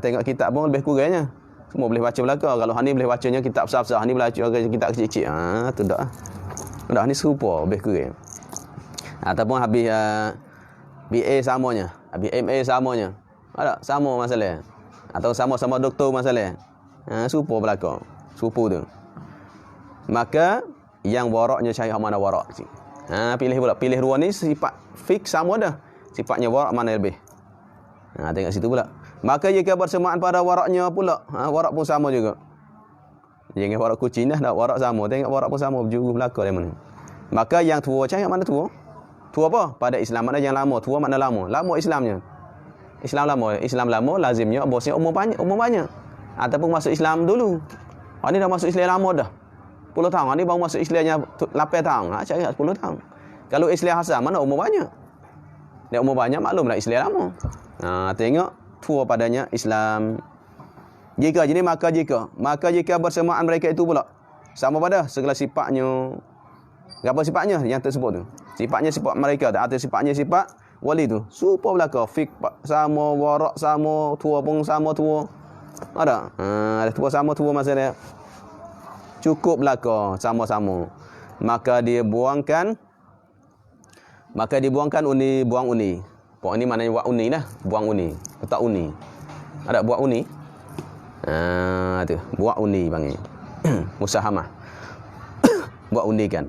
S1: Tengok kitab pun lebih kurangnya. Semua boleh baca belaka. Kalau hani boleh bacanya kitab besar-besar, hani boleh baca kitab kecil-kecil. Tu dah. Dah ni serupa lebih kurang. Ataupun habis BA samanya, habis MA samanya. Ada sama masalah. Atau sama-sama doktor masalah. Serupa belaka. Serupa tu. Maka yang waraknya cari hak mana warak sikit. Pilih pula. Pilih dua ni sifat fix sama dah. Sifatnya warak mana lebih. Tengok situ pula. Maka jika bersamaan pada waraknya pula. Warak pun sama juga. Jangan warak kucing dah. Warak sama. Tengok warak pun sama. Berjuru belakang dari mana. Maka yang tua cari mana tua? Tua apa? Pada Islam. Mana yang lama? Tua mana lama? Lama Islamnya. Islam lama. Islam lama lazimnya bosnya umur banyak. Ataupun masuk Islam dulu. Ini dah masuk Islam lama dah. 10 tahun. Ni baru masuk Islamnya 8 tahun. Cari 10 tahun. Kalau Islam Hasan mana umur banyak? Dia umur banyak maklumlah Islam lama. Tengok tua padanya Islam. Jika bersamaan mereka itu pula sama pada segala sifatnya. Apa sifatnya yang tersebut tu? Sifatnya sifat mereka atau sifatnya sifat wali tu. Supa belaka fik sama, warak sama, tua pun sama tua. Ada tua sama tua masalah. Cukup belaka sama-sama. Maka dibuangkan uni, buang uni. Pok ni maknanya buat uni lah, buang uni. Letak uni. Ada buat uni? Tu, buat uni panggil. Musahamah. Buat undi kan.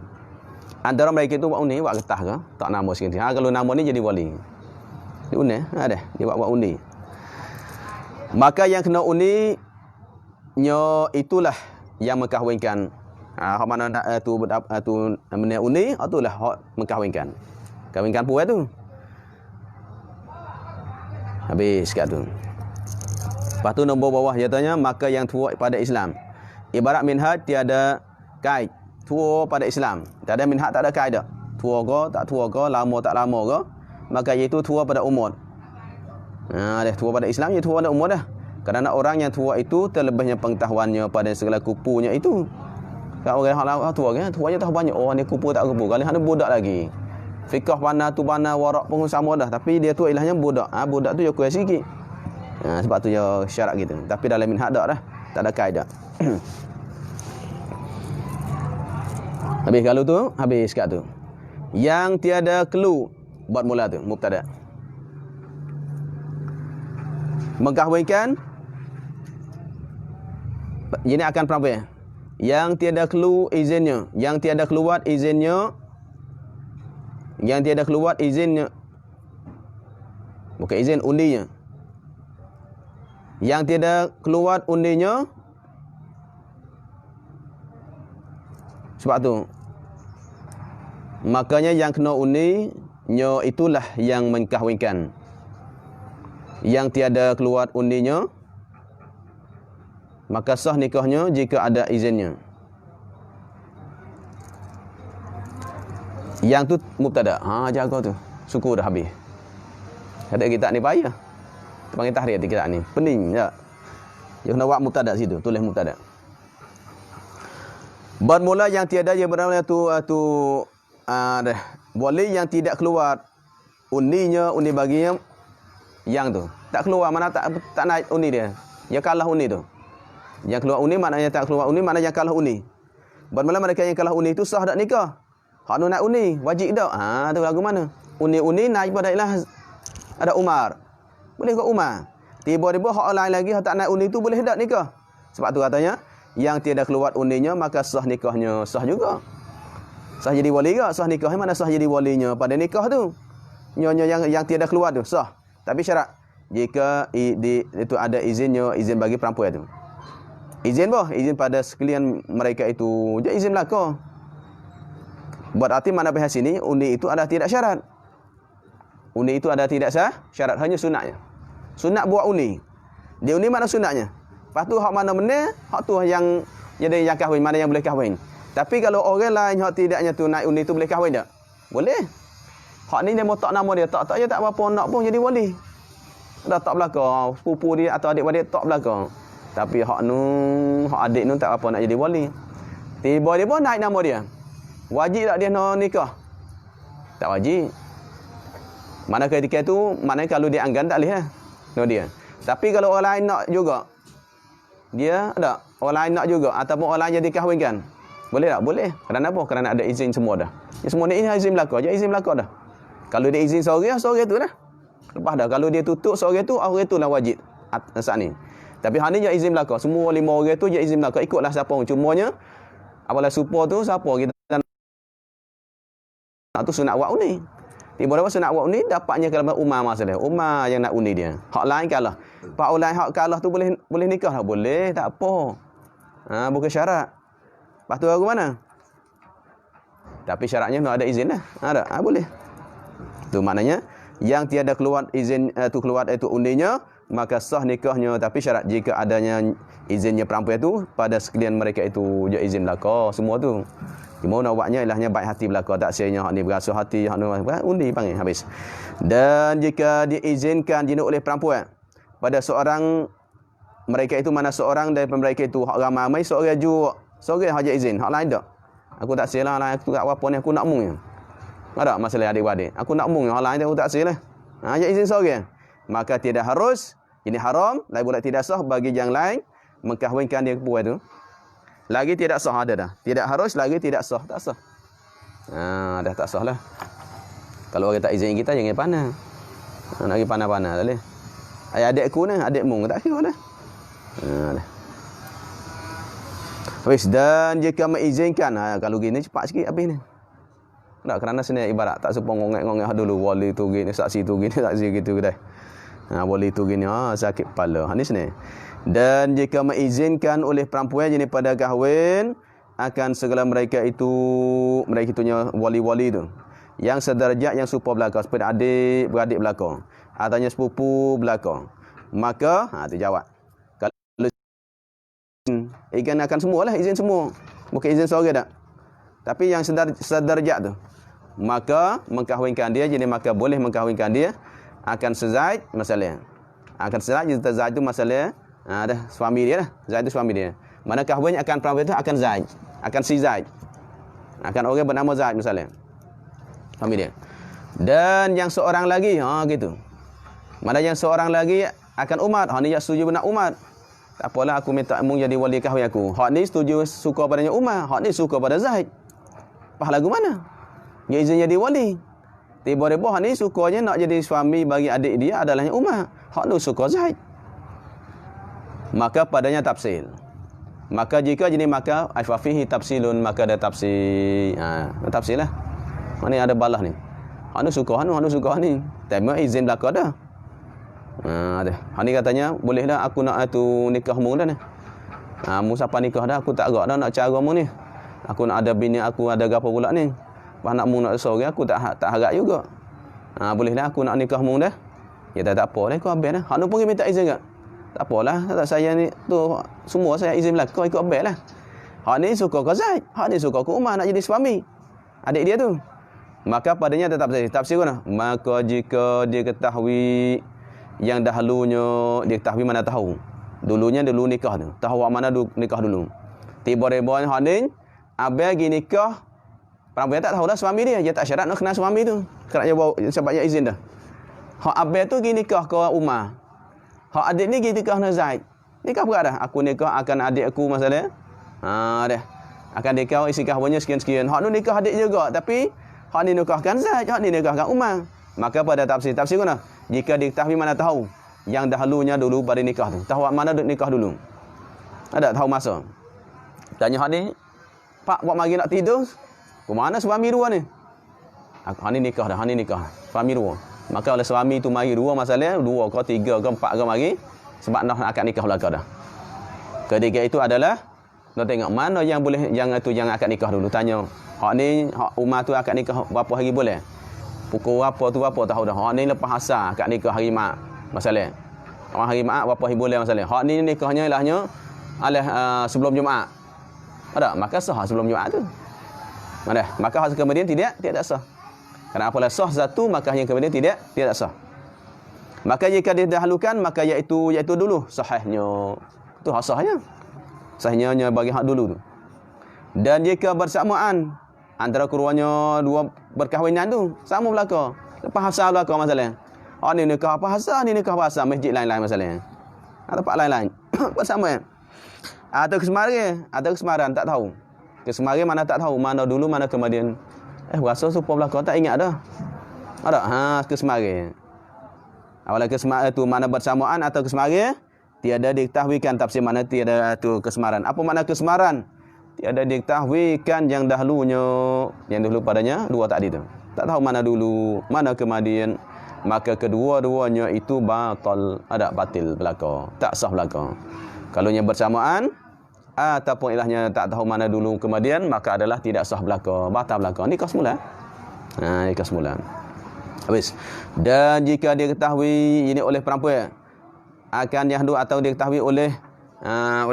S1: Antara mereka itu buat undi, buat getah ke? Tak nama sikit. Kalau nama ni jadi wali. Di undi, ada. Dia buat undi. Maka yang kena undi nya itulah yang mengkahwinkan. Hak mana tu menek undi, itulah hak mengkahwinkan. Kahwinkan puan tu. Habis kat tu. Lepas tu nombor bawah dia tanya, maka yang tua pada Islam. Ibarat minhaj tiada kaid. Tua pada Islam. Tiada minhaj, tak ada kaid dah. Tua ke, tak tua ke, lama tak lama ke. Maka iaitu tua pada umur. Dah tua pada Islam, iaitu tua pada umur dah. Kerana orang yang tua itu terlebihnya pengetahuannya pada segala kupunya itu. Kalau orang yang tua kan, tuanya tahu banyak. Oh ni kupu tak kupu. Kalau ada budak lagi. Fikah pana tu pana warak pun sama dah. Tapi dia tu ilahnya budak. Budak tu dia kurang sikit. Sebab tu dia syarat gitu. Tapi dalam minhaj dak dah. Tak ada kaedah. Habis kalau tu, habis kat tu. Yang tiada clue buat mula tu, mubtada. Mengkahwinkan ini akan perampai. Yang tiada clue izinnya, yang tiada keluar izinnya, yang tiada keluar izinnya. Bukan izin undinya. Yang tiada keluar undinya. Sebab tu makanya yang kena undinya itulah yang mengkahwinkan. Yang tiada keluar undinya, maka sah nikahnya jika ada izinnya. Yang tu mubtada. Jaga tu. Suku dah habis. Kata kita ni payah. Panggil tahrir kita ni. Pening tak? Dia kena buat mubtada situ, tulis mubtada. Bermula yang tiada yang bernama boleh yang tidak keluar uninya, uni baginya yang tu. Tak keluar, mana tak naik uni dia. Dia kalah uni tu. Yang keluar uni maknanya tak keluar uni, maknanya yang kalah uni. Bermula mereka yang kalah uni itu sah tak nikah? Hak nu naik uni, wajib tak? Tu lagu mana? Uni naik pada ilah ada Umar. Boleh ke Umar? Tiba-tiba hak lain lagi hak tak naik uni tu boleh tak nikah? Sebab tu katanya yang tiada keluar uninya maka sah nikahnya, sah juga. Sah jadi wali ke? Sah nikahnya mana sah jadi walinya pada nikah tu. Nyonya yang tiada keluar tu sah. Tapi syarat jika itu ada izinnya, izin bagi perempuan tu. Izin izin pada sekalian mereka itu. Dia izin belaka. Buat arti mana bahas sini undi itu ada tidak syarat. Undi itu ada tidak syarat, hanya sunatnya. Sunat buat undi. Dia undi mana sunatnya? Lepas tu hak mana benda, hak tu yang jadi yang kahwin, mana yang boleh kahwin. Tapi kalau orang lain hak tidaknya tu naik undi tu boleh kahwin tak? Boleh. Hak ni dia mau tak nama dia, tak je tak apa nak pun jadi wali. Dah tak belaka, sepupu dia atau adik-adik tak belaka. Tapi hak adik nu tak apa nak jadi wali. Tiba-tiba naik nama dia. Wajib tak dia nak nikah? Tak wajib. Mana ketika tu, maknanya kalau dia anggan tak boleh no dia. Tapi kalau orang lain nak juga, dia tak, orang lain nak juga ataupun orang lain jadi kahwinkan. Boleh tak? Boleh. Kerana apa? Kerana ada izin semua dah. Ya, semua ni izin belaka, je izin belaka dah. Kalau dia izin seorang tu dah. Lepas dah kalau dia tutup seorang tu lah wajib saat ni. Tapi hak ni je izin belaka. Semua 5 orang tu je izin belaka. Ikutlah siapa. Cumanya apalah supaya tu siapa kita nak tu sunat buat undi. Tiba-tiba sunat buat undi dapatnya kalau Umar masalah. Umar yang nak undi dia. Hak lain kalah. Pak lain hak kalah tu boleh nikah tak? Boleh, tak apa. Bukan syarat. Lepas tu aku mana? Tapi syaratnya nak ada izin dah. Ada, boleh. Tu maknanya yang tiada keluar izin keluar itu undinya, maka sah nikahnya. Tapi syarat jika adanya izinnya perempuan itu pada sekalian mereka itu je izin belaka semua tu. Cuma nak buatnya ilahnya baik hati belaka, tak sianya hak ni berasuh hati, hak ni undi panggil habis. Dan jika diizinkan jinak oleh perempuan pada seorang mereka itu, mana seorang daripada mereka itu hak ramai seorang haja izin, hak lain tak. Aku tak silah lah, aku tak apa ni, aku nak mung. Ada masalah adik-adik. Aku nak mung, hak lain aku tak silah. Haja izin seorang. Maka tidak harus, ini haram, lain pula tidak sah bagi yang lain mengkahwinkan dia perempuan itu. Lagi tidak sah ada dah. Tidak harus, lagi tidak sah, tak sah. Dah tak sah lah. Kalau orang tak izin kita jangan panah. Nak pergi panah-panah tak boleh. Adikku ni, adik mung tak kira dah. Dah. Habis. Dan jika mengizinkan, kalau gini cepat sikit habis ni. Tak, kerana sini ibarat tak sepong ngongek-ngongek dulu wali tu gini, saksi tu gini, saksi gitu kedai. Wali tu gini, sakit kepala. Ni sini. Dan jika mengizinkan oleh perempuan jenis pada kahwin akan segala mereka itunya wali-wali tu yang sederajat yang serupa belaka, seperti adik beradik belaka, ataunya sepupu belaka, maka tu jawab kalau izin akan semualah, izin semua, bukan izin seorang tak, tapi yang sederajat tu maka mengkahwinkan dia, jadi maka boleh mengkahwinkan dia akan sezaid masalah, akan sezaid itu masalah. Dah suami dia dah. Zaid itu suami dia. Mana kahwin akan perempuan itu akan Zaid, akan si Zaid. Akan orang bernama Zaid misalnya. Suami dia. Dan yang seorang lagi, gitu. Mana yang seorang lagi akan Umar. Hak ni yang setuju benar Umar. Tak apalah aku minta mung jadi wali kahwin aku. Hak ni setuju suka padanya Umar, hak ni suka pada Zaid. Pah lagu mana? Dia izin jadi wali. Tiba-tiba hak ni sukanya nak jadi suami bagi adik dia adalahnya Umar. Hak ni suka Zaid. Maka padanya tafsil. Maka jika jadi maka afafihi tafsilun, maka ada tafsir. Tafsir lah. Mana ada balah ni. Hanu suka ni. Tema izin belaka dah. Dah. Hani katanya boleh dah aku nak tu nikah mu dah ni. Mu siapa nikah dah, aku tak agak dah nak cara mu ni. Aku nak ada bini aku ada gapo pula ni. Pas nak mu nak seorang aku tak harap juga. Boleh dah aku nak nikah mu dah. Ya tak apa dah, aku habis dah. Hanu pun minta izin tak? Tak apalah, tak saya ni tu semua saya izin belaka ikut abang lah. Hak ni suka ke Zaid, hak ni suka ke Umar nak jadi suami adik dia tu. maka padanya tetap sah. Tafsir mana? Maka jika dia ketahui yang dahulunya dia ketahui mana tahu. Dulu nikah tu. Tahu mana nikah dulu. Tiba-tiba hanin abang pergi nikah. Perempuan tak tahu dah suami dia tak syarat nak kenal suami tu. Kerana sebabnya izin dah. Hak abang tu pergi nikah ke Umar. Hak adik ni pergi nikah dengan Zaid. Nikah berat dah. Aku nikah akan adik aku masalah. Dah. Akan nikah isi kahwinnya sekian-sekian. Hak tu nikah adik juga tapi hak ni nikahkan Zaid, hak ni nikahkan Umar. Maka pada tafsir mana? Jika diketahui mana tahu yang dahulunya dulu pada nikah tu. Tahu mana duk nikah dulu. Ada tahu masa. Tanya hak ni, "Pak, buat mari nak tidur? Ke mana suami dua ni?" Hak ni nikah dah, hak ni nikah. Suami dua. Maka oleh suami tu mari dua masalah, dua ke tiga ke empat ke mari sebab nak akad nikah belaka dah. Ketiga itu adalah nak tengok mana yang boleh yang akad nikah dulu. Tanya, hak ni hak Umar tu akad nikah berapa hari boleh? Pukul apa tu apa tahu dah. Hak ni lepas asar akad nikah hari Mak. Masalah. Hari Mak berapa hari boleh masalah. Hak ni nikahnya ilahnya sebelum Jumaat. Ada, maka sah sebelum Jumaat tu. Ada, maka hak kemudian tidak sah. Kenapa lah sah satu maka yang kemudian tidak sah. Maka jika didahulukan maka iaitu dulu sahihnya. Tu hak sahnya. Sahihnya bagi hak dulu tu. Dan jika bersamaan antara keduanya dua berkahwinan tu sama belaka. Lepas asar belaka masalah. Oh ni nikah apa asar, ni nikah apa asar, masjid lain-lain masalah. Tempat lain-lain. Bersama. Atau kesemaran tak tahu. Kesemaran mana tak tahu, mana dulu mana kemudian. Rasa supa belaka tak ingat dah. Ada kesemaran. Awal kesemaran tu mana bersamaan atau kesemaran tiada diketahuikan tafsir mana tiada tu kesemaran. Apa makna kesemaran? Tiada diketahuikan yang dahulu padanya dua tadi tu. Tak tahu mana dulu, mana kemudian. Maka kedua-duanya itu batil belaka. Tak sah belaka. Kalau yang bersamaan ataupun ilahnya tak tahu mana dulu kemudian maka adalah tidak sah belaka, batal belaka. Nikah semula. Nikah semula. Habis. Dan jika dia ketahui ini oleh perempuan akan yahdu atau dia ketahui oleh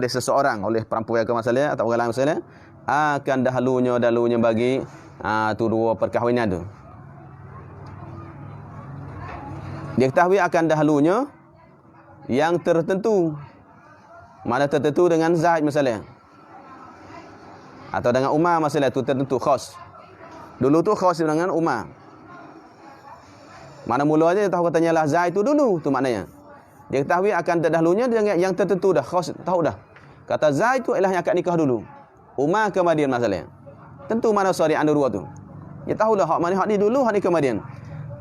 S1: seseorang, oleh perempuan ke masalah atau orang lain masalah akan dahulunya bagi tu dua perkahwinan tu. Dia ketahui akan dahulunya yang tertentu. Mana tertentu dengan Zaid masalah. Atau dengan Umar masalah tu tertentu khas. Dulu tu khas dengan Umar. Mana mula aja tahu katanya lah Zaid tu dulu tu maknanya. Dia ketahui akan terdahulunya dengan yang tertentu dah khas tahu dah. Kata Zaid tu ialah yang akad nikah dulu. Umar kemudian masalah. Tentu mana syariat dua tu. Dia tahu dah hak mana hak ni dulu, hak ni kemudian.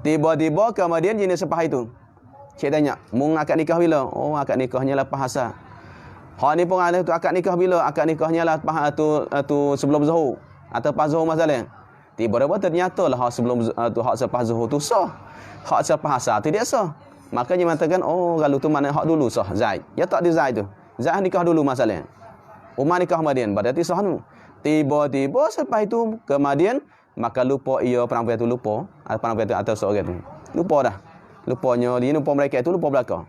S1: Tiba-tiba kemudian jenis sepah itu. Cik tanya, "Mung akad nikah bila?" "Oh, akad nikahnya lepas asar." Hak ni pun ada tu akad nikah bila? Akad nikahnya lepas tu sebelum Zuhur atau pas Zuhur masalah. Tiba-tiba ternyata lah hak sebelum hak selepas Zuhur tu sah. Hak selepas asar tidak sah. Maka dia mengatakan, "Oh, kalau tu mana hak dulu sah Zaid." Ya tak di Zaid tu. Zaid nikah dulu masalah. Umar nikah kemudian, berarti sah tu. Tiba-tiba selepas itu kemudian maka lupa perempuan itu lupa. Perempuan itu atau seorang itu. Lupa dah. Lupanya dia lupa mereka itu lupa belaka.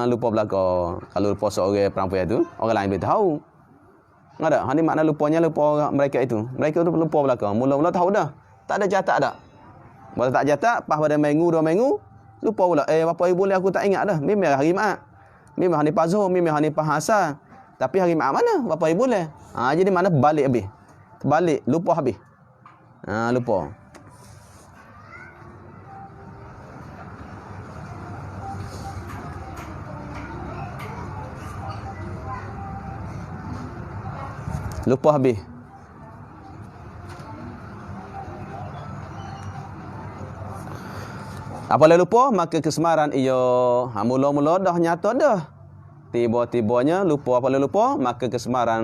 S1: Lupa belaka. Kalau lupa seorang perempuan itu, orang lain boleh tahu. Enggak ada. Ini makna lupanya lupa mereka itu. Mereka itu lupa belaka. Mula-mula tahu dah. Tak ada catat dah. Bila tak catat, pas pada minggu 2 minggu, lupa pula. Berapa hari boleh aku tak ingat dah. Memang hari Jumaat. Memang hari pas Zuhur, memang hari pas asar. Tapi hari Jumaat mana? Berapa hari boleh? Jadi mana balik habis. Balik, lupa habis. Lupa. Lupa habis. Apabila lupa, maka kesemaran mula-mula dah nyata dah. Tiba-tibanya lupa, apabila lupa, maka kesemaran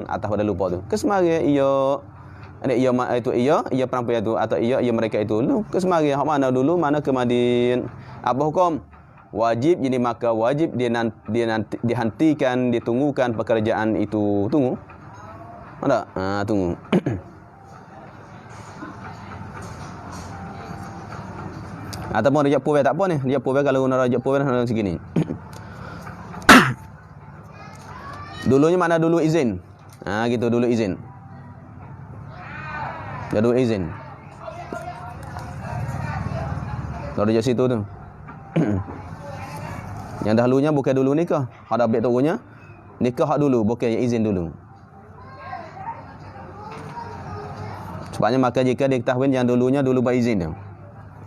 S1: atas pada lupa tu. Kesemaran ia perempuan itu atau ia mereka itu. Kesemaran hak mana dulu, mana kemudian. Apa hukum? Wajib, jadi maka wajib dihentikan, ditunggukan pekerjaan itu. Tunggu. Ada? Tunggu. Ataupun rejak puwe tak apa ni. Rejak puwe kalau guna rejak puwe dah segini. Dulunya mana dulu izin. Gitu dulu izin. Dulu izin. Tak rujuk situ tu. Yang dahulunya bukan dulu nikah. Hak dah ambil turunnya nikah hak dulu, bukan yang izin dulu. Sebabnya maka jika diketahui yang dulunya dulu berizin dia.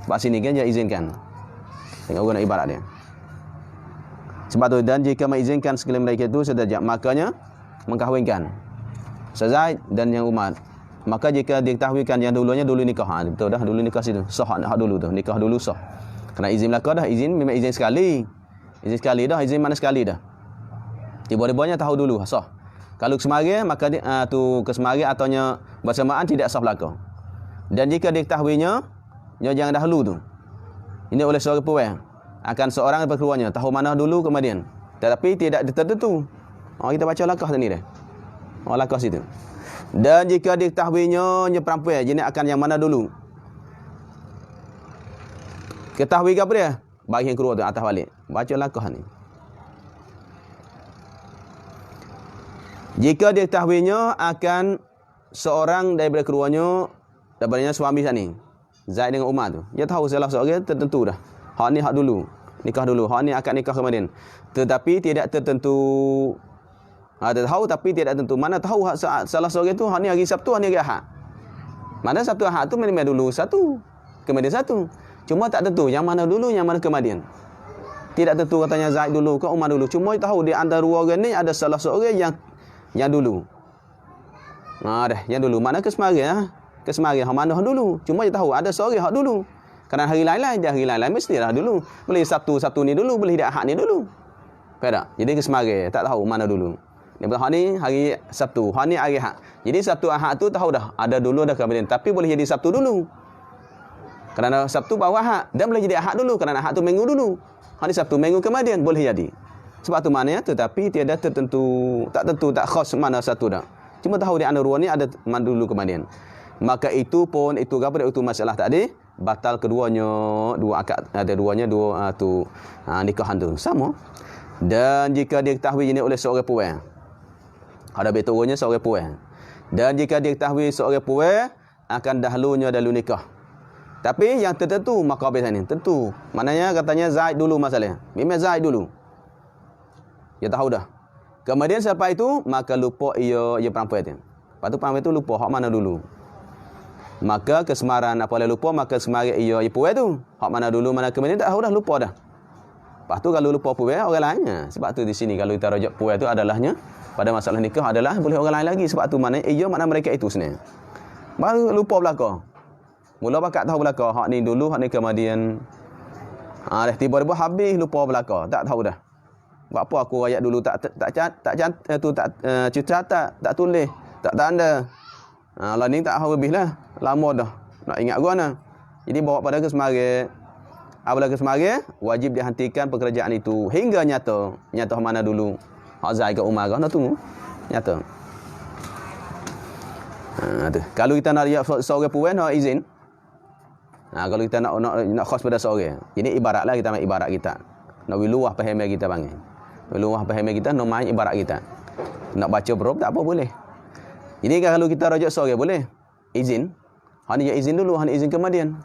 S1: Sebab sini kan dia izinkan. Tengok guna ibarat dia. Sebab tu, dan jika mengizinkan sekalian mereka itu sederajat, makanya mengkahwinkan Zaid dan yang Umar. Maka jika diketahuikan yang dulunya dulu nikah, betul dah, dulu nikah situ sah hak dulu tu, nikah dulu sah. Kena izin belaka dah, izin memang izin sekali. Izin sekali dah, izin mana sekali dah. Tiba-tibanya tahu dulu sah. Kalau kesemari maka tu kesemari ataunya bersamaan tidak sah belaka. Dan jika diketahuinya yang dahulu tu, ini oleh seorang perempuan, akan seorang daripada keluarnya tahu mana dulu kemudian, tetapi tidak tertentu. Kita baca lakah tadi dah. Lakah situ. Dan jika diketahuinya perempuan jenis akan yang mana dulu, ketahui ke apa dia? Bagi yang keluar tu atas balik. Baca lakah ni. Jika diketahuinya akan seorang daripada keluarnya, daripada suami sana ni, Zaid dengan Umar tu, dia tahu salah seorang tertentu dah. Hak ni hak dulu, nikah dulu. Hak ni akan nikah kemudian. Tetapi tidak tertentu. Ada tahu tapi tidak tentu. Mana tahu hak salah seorang tu hak ni hari Sabtu, hak ni hari Ahad. Mana Sabtu Ahad tu memang dulu satu, kemudian satu. Cuma tak tentu yang mana dulu, yang mana kemudian. Tidak tentu katanya Zaid dulu ke Umar dulu. Cuma tahu di antara dua orang ni ada salah seorang yang dulu. Dah, yang dulu. Mana kesemari kesemari hak mana hak dulu. Cuma dia tahu ada seorang hak dulu. Kerana hari lain-lain, dia hari lain-lain mestilah dulu. Boleh Sabtu ni dulu, boleh dia Ahad ni dulu. Faham tak? Jadi kesemari tak tahu mana dulu. Dia hak ni hari Sabtu, hak ni hari Ahad. Jadi Sabtu Ahad tu tahu dah, ada dulu dah kemudian. Tapi boleh jadi Sabtu dulu. Kerana Sabtu bawa Ahad, dan boleh jadi Ahad dulu kerana Ahad tu minggu dulu. Hak ni Sabtu minggu kemudian boleh jadi. Sebab tu maknanya tetapi tiada tertentu, tak tentu, tak khas mana satu dah. Cuma tahu di antara dua ni ada mana dulu kemudian. Maka itu pun itu apa dia, itu masalah tadi batal keduanya, dua akad ada duanya dua nikahan tu sama. Dan jika diketahui ini oleh seorang perempuan, ada betulnya seorang perempuan. Dan jika diketahui seorang perempuan akan dahulu nikah. Tapi yang tertentu maka habis ni tentu. Maknanya katanya Zaid dulu masalah. Memang Zaid dulu. Dia tahu dah. Kemudian selepas itu maka lupa ia perempuan tu. Lepas tu perempuan tu lupa hak mana dulu. Maka kesemaran apabila lupa maka semari ia perempuan tu. Hak mana dulu mana kemudian tak tahu dah, lupa dah. Lepas tu kalau lupa perempuan orang lainnya. Sebab tu di sini kalau kita rujuk perempuan tu adalahnya pada masalah nikah adalah boleh orang lain lagi. Sebab tu maknanya ia makna mereka itu sebenarnya. Baru lupa belaka. Mula bakat tahu belaka hak ni dulu, hak ni kemudian. Dah tiba-tiba habis lupa belaka, tak tahu dah. Buat apa aku rakyat dulu tak tak tulis, tak tanda. Lah ni tak habis lah. Lama dah. Nak ingat gua nah. Jadi bawa pada kesemari. Apabila kesemari wajib dihentikan pekerjaan itu hingga nyata mana dulu. Hak Zaid ke Umar nak tunggu. Nyata. Tu. Kalau kita nak riak seorang perempuan nak izin. Kalau kita nak khas pada seorang. Ini ibaratlah kita ambil ibarat kita. Nak wiluah paham kita panggil. Wiluah paham kita nak main ibarat kita. Nak baca berapa tak apa boleh. Jadi kalau kita rujuk seorang boleh. Izin. Hak ni izin dulu, hak ni izin kemudian.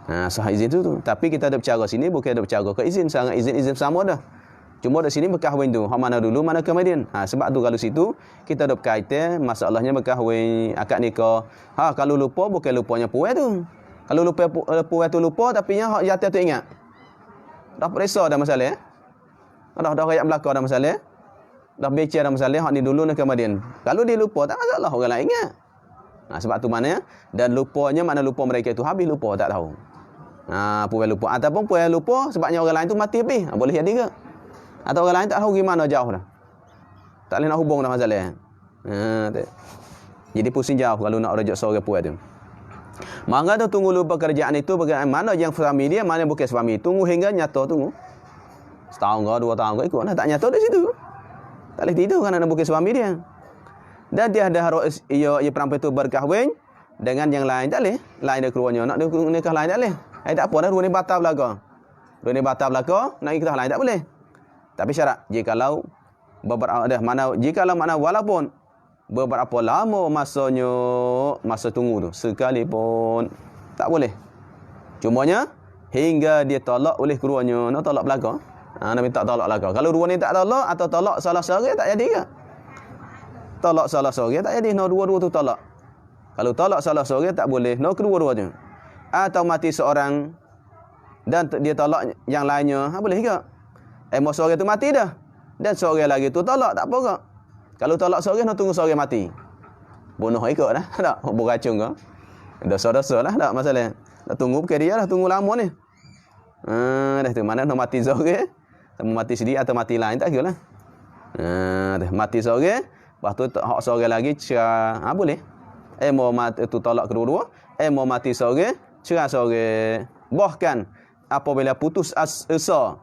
S1: Sah izin tu. Tapi kita ada bercara sini bukan ada bercara ke izin. Sangat izin sama dah. Cuma di sini berkahwin tu. Hak mana dulu, mana kemudian. Sebab tu kalau situ kita ada berkaitan masalahnya berkahwin, akad nikah. Kalau lupa bukan lupanya puan tu. Kalau lupa puan tu lupa tapi hak jatuh tu ingat. Dah periksa dah masalah. Dah rakyat belaka dah masalah. Dah bicara dah masalah hak ni dulu nak kemudian. Kalau dia lupa tak masalah, orang lain ingat. Sebab tu maknanya dan lupanya mana lupa mereka itu habis lupa tak tahu. Puan lupa ataupun puan lupa sebabnya orang lain tu mati habis. Boleh jadi ke? Atau orang lain tak tahu gimana jauh dah. Tak boleh nak hubung dah masalah. Jadi pusing jauh kalau nak rujuk seorang puan tu. Mangga tu tunggu dulu pekerjaan itu bagaimana yang suami dia, mana bukan suami. Tunggu hingga nyata tunggu. Setahun ke 2 tahun ke ikut. Tak nyata di situ. Tak boleh tidur kan anak bukan suami dia. Dan dia ada harus ia perempuan itu berkahwin dengan yang lain tak boleh. Lain dia keluarnya. Nak nikah lain tak boleh. Tak apa dah dua ni batal belaka. Dua ni batal belaka, nak nikah lain tak boleh. Tapi syarat jikalau beberapa jikalau mana walaupun beberapa lama masa tunggu tu sekalipun tak boleh. Cumanya hingga dia tolak oleh keduanya. Nak tolak belaka. Nak minta tolak belaka. Kalau dua ni tak tolak atau tolak salah seorang tak jadi ke? Tolak salah seorang tak jadi. Nak dua-dua tu tolak. Kalau tolak salah seorang tak boleh. Nak kedua-duanya. Atau mati seorang dan dia tolak yang lainnya, boleh ke? Seorang tu mati dah. Dan seorang lagi tu tolak, tak apa ke? Kalau tolak seorang, nak tunggu seorang mati. Bunuh ikut dah. Tak? Beracun ke? Dosa-dosa lah. Tak masalah. Nak tunggu bukan dia lah. Tunggu lama ni. Dah tu. Mana nak mati seorang? Sama mati sendiri atau mati lain. Tak kira lah. Dah. Mati seorang. Lepas tu hak seorang lagi cerah. Boleh. Mau mati tu tolak kedua-dua. Mau mati seorang. Cerah seorang. Bahkan apabila putus asa.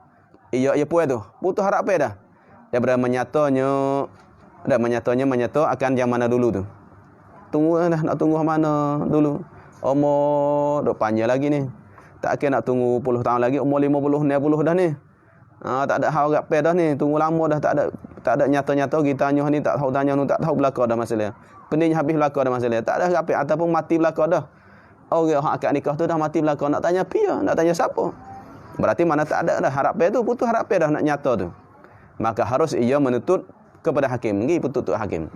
S1: Ia puas tu. Putus harap dah. Daripada menyata akan yang mana dulu tu. Tunggu dah, nak tunggu mana dulu. Umur duk panjang lagi ni. Tak kira nak tunggu 10 tahun lagi, umur 50, 60 dah ni. Tak ada harap dah ni, tunggu lama dah, tak ada nyata-nyata kita tanya ni, tak tahu tanya ni, tak tahu belaka dah masalah. Pening habis belaka dah masalah. Tak ada harap ataupun mati belaka dah. Orang hak akad nikah tu dah mati belaka, nak tanya pia, nak tanya siapa? Berarti mana tak ada dah harap tu, putus harap dah nak nyata tu. Maka harus ia menuntut kepada hakim, pergi tuntut hakim.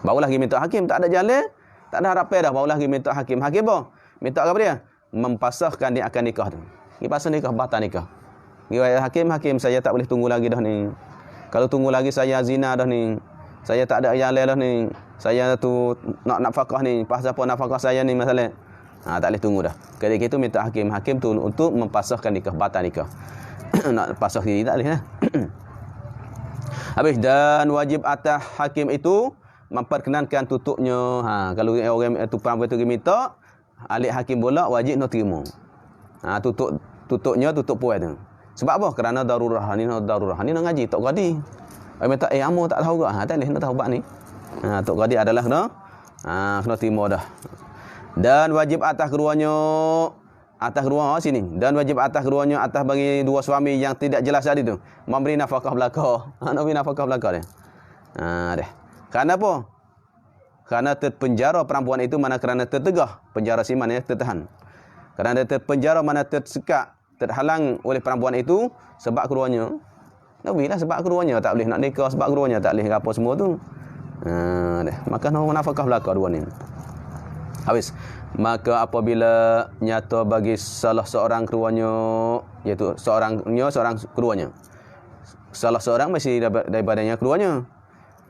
S1: Barulah pergi minta hakim, tak ada jalan, tak ada harap dah, barulah pergi minta hakim. Hakim apa? Minta apa dia? Mempasahkan dia akan nikah tu. Pergi pasal nikah, batal nikah. Pergi hakim, saya tak boleh tunggu lagi dah ni. Kalau tunggu lagi saya zina dah ni. Saya tak ada jalan dah ni. Saya tu nak nafkah ni, pasal apa nafkah saya ni masalah. Tak boleh tunggu dah. Ketika itu minta hakim tu untuk mempasahkan nikah, batal nikah. Nak pasah diri tak boleh lah. Habis dan wajib atas hakim itu memperkenankan tutupnya. Kalau orang tu perempuan tu minta, alik hakim pula wajib nak terima. Tutupnya tutup puas tu. Sebab apa? Kerana darurah ni nak ngaji tok gadi. Minta amo tak tahu ke? Tak boleh nak tahu bab ni. Tok gadi adalah kena terima dah. Dan wajib atas keduanya sini. Dan wajib atas keduanya atas bagi dua suami yang tidak jelas tadi tu memberi nafkah belaka. Nak beri nafkah belaka dia. Dah. Kerana apa? Kerana terpenjara perempuan itu mana kerana tertegah. Penjara si mana tertahan. Kerana terpenjara mana tersekat, terhalang oleh perempuan itu sebab keduanya. Nak berilah sebab keduanya tak boleh nak nikah, sebab keduanya tak boleh apa semua tu. Dah. Maka nak nafkah belaka dua ni. Habis. Maka apabila nyata bagi salah seorang keduanya, iaitu seorang keduanya, salah seorang masih daripadanya keduanya,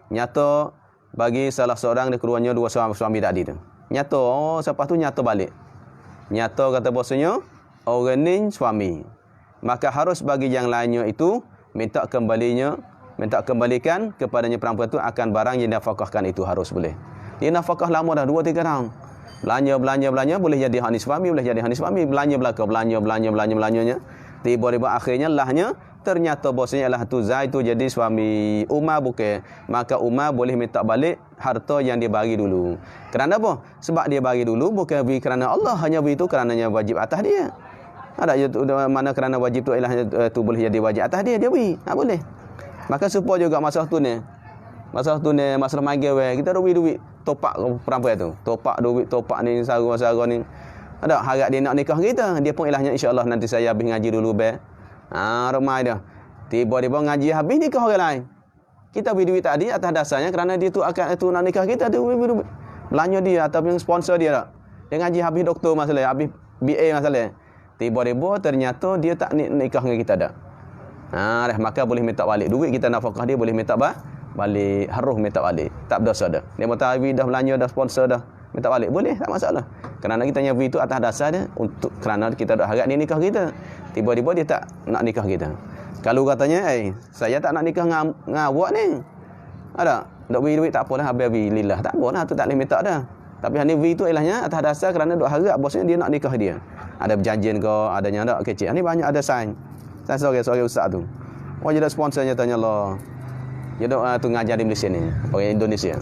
S1: nyata bagi salah seorang dari keduanya dua suami tadi tu, nyata siapa tu nyata balik, nyata kata bosnya orang ni suami, maka harus bagi yang lainnya itu minta kembalikan kepadanya perempuan itu akan barang yang nafkahkan itu. Harus boleh dia nafkah lama dah 2-3 tahun. Belanja boleh jadi hanis suami, belanjanya. Tiba-tiba akhirnya lahnya ternyata bosnya ialah tu Zaid tu jadi suami Umar bukan. Maka Umar boleh minta balik harta yang dia bagi dulu. Kerana apa? Sebab dia bagi dulu bukan bagi kerana Allah, hanya bagi itu kerananya wajib atas dia. Ada mana kerana wajib tu ialah tu boleh jadi wajib atas dia bagi. Boleh. Maka supaya juga masalah tu ni masalah magi kita duit topak perempuan tu. Topak ni sara ni. Ada harap dia nak nikah kita. Dia pun ilahnya insya-Allah nanti saya habis ngaji dulu ramai dah. Tiba-tiba ngaji habis nikah orang lain. Kita beri duit tadi atas dasarnya kerana dia tu akan nak nikah kita tu duit. Belanja dia ataupun sponsor dia tak. Dia ngaji habis doktor masalah, habis BA masalah. Tiba-tiba ternyata dia tak nikah dengan kita dah. Maka boleh minta balik duit kita nafkah dia, boleh minta balik, harus minta balik, tak berdosa dah. Dia minta habis dah belanja dah sponsor dah, minta balik boleh, tak masalah. Kerana kita nyawi itu atas dasar dia untuk kerana kita dah harap dia nikah kita. Tiba-tiba dia tak nak nikah kita. Kalau katanya saya tak nak nikah dengan awak ni. Ada dok beri duit tak apalah, habis lillah tak apalah, tu tak boleh minta dah. Tapi hani beri tu ilahnya atas dasar kerana dok harap bosnya dia nak nikah dia. Ada perjanjian ke, adanya tak kecil. Ni banyak ada sign. Saya seorang ustaz tu. Jadi sponsornya tanya Allah. Dia dok tu ngajar di Malaysia ni, orang Indonesia.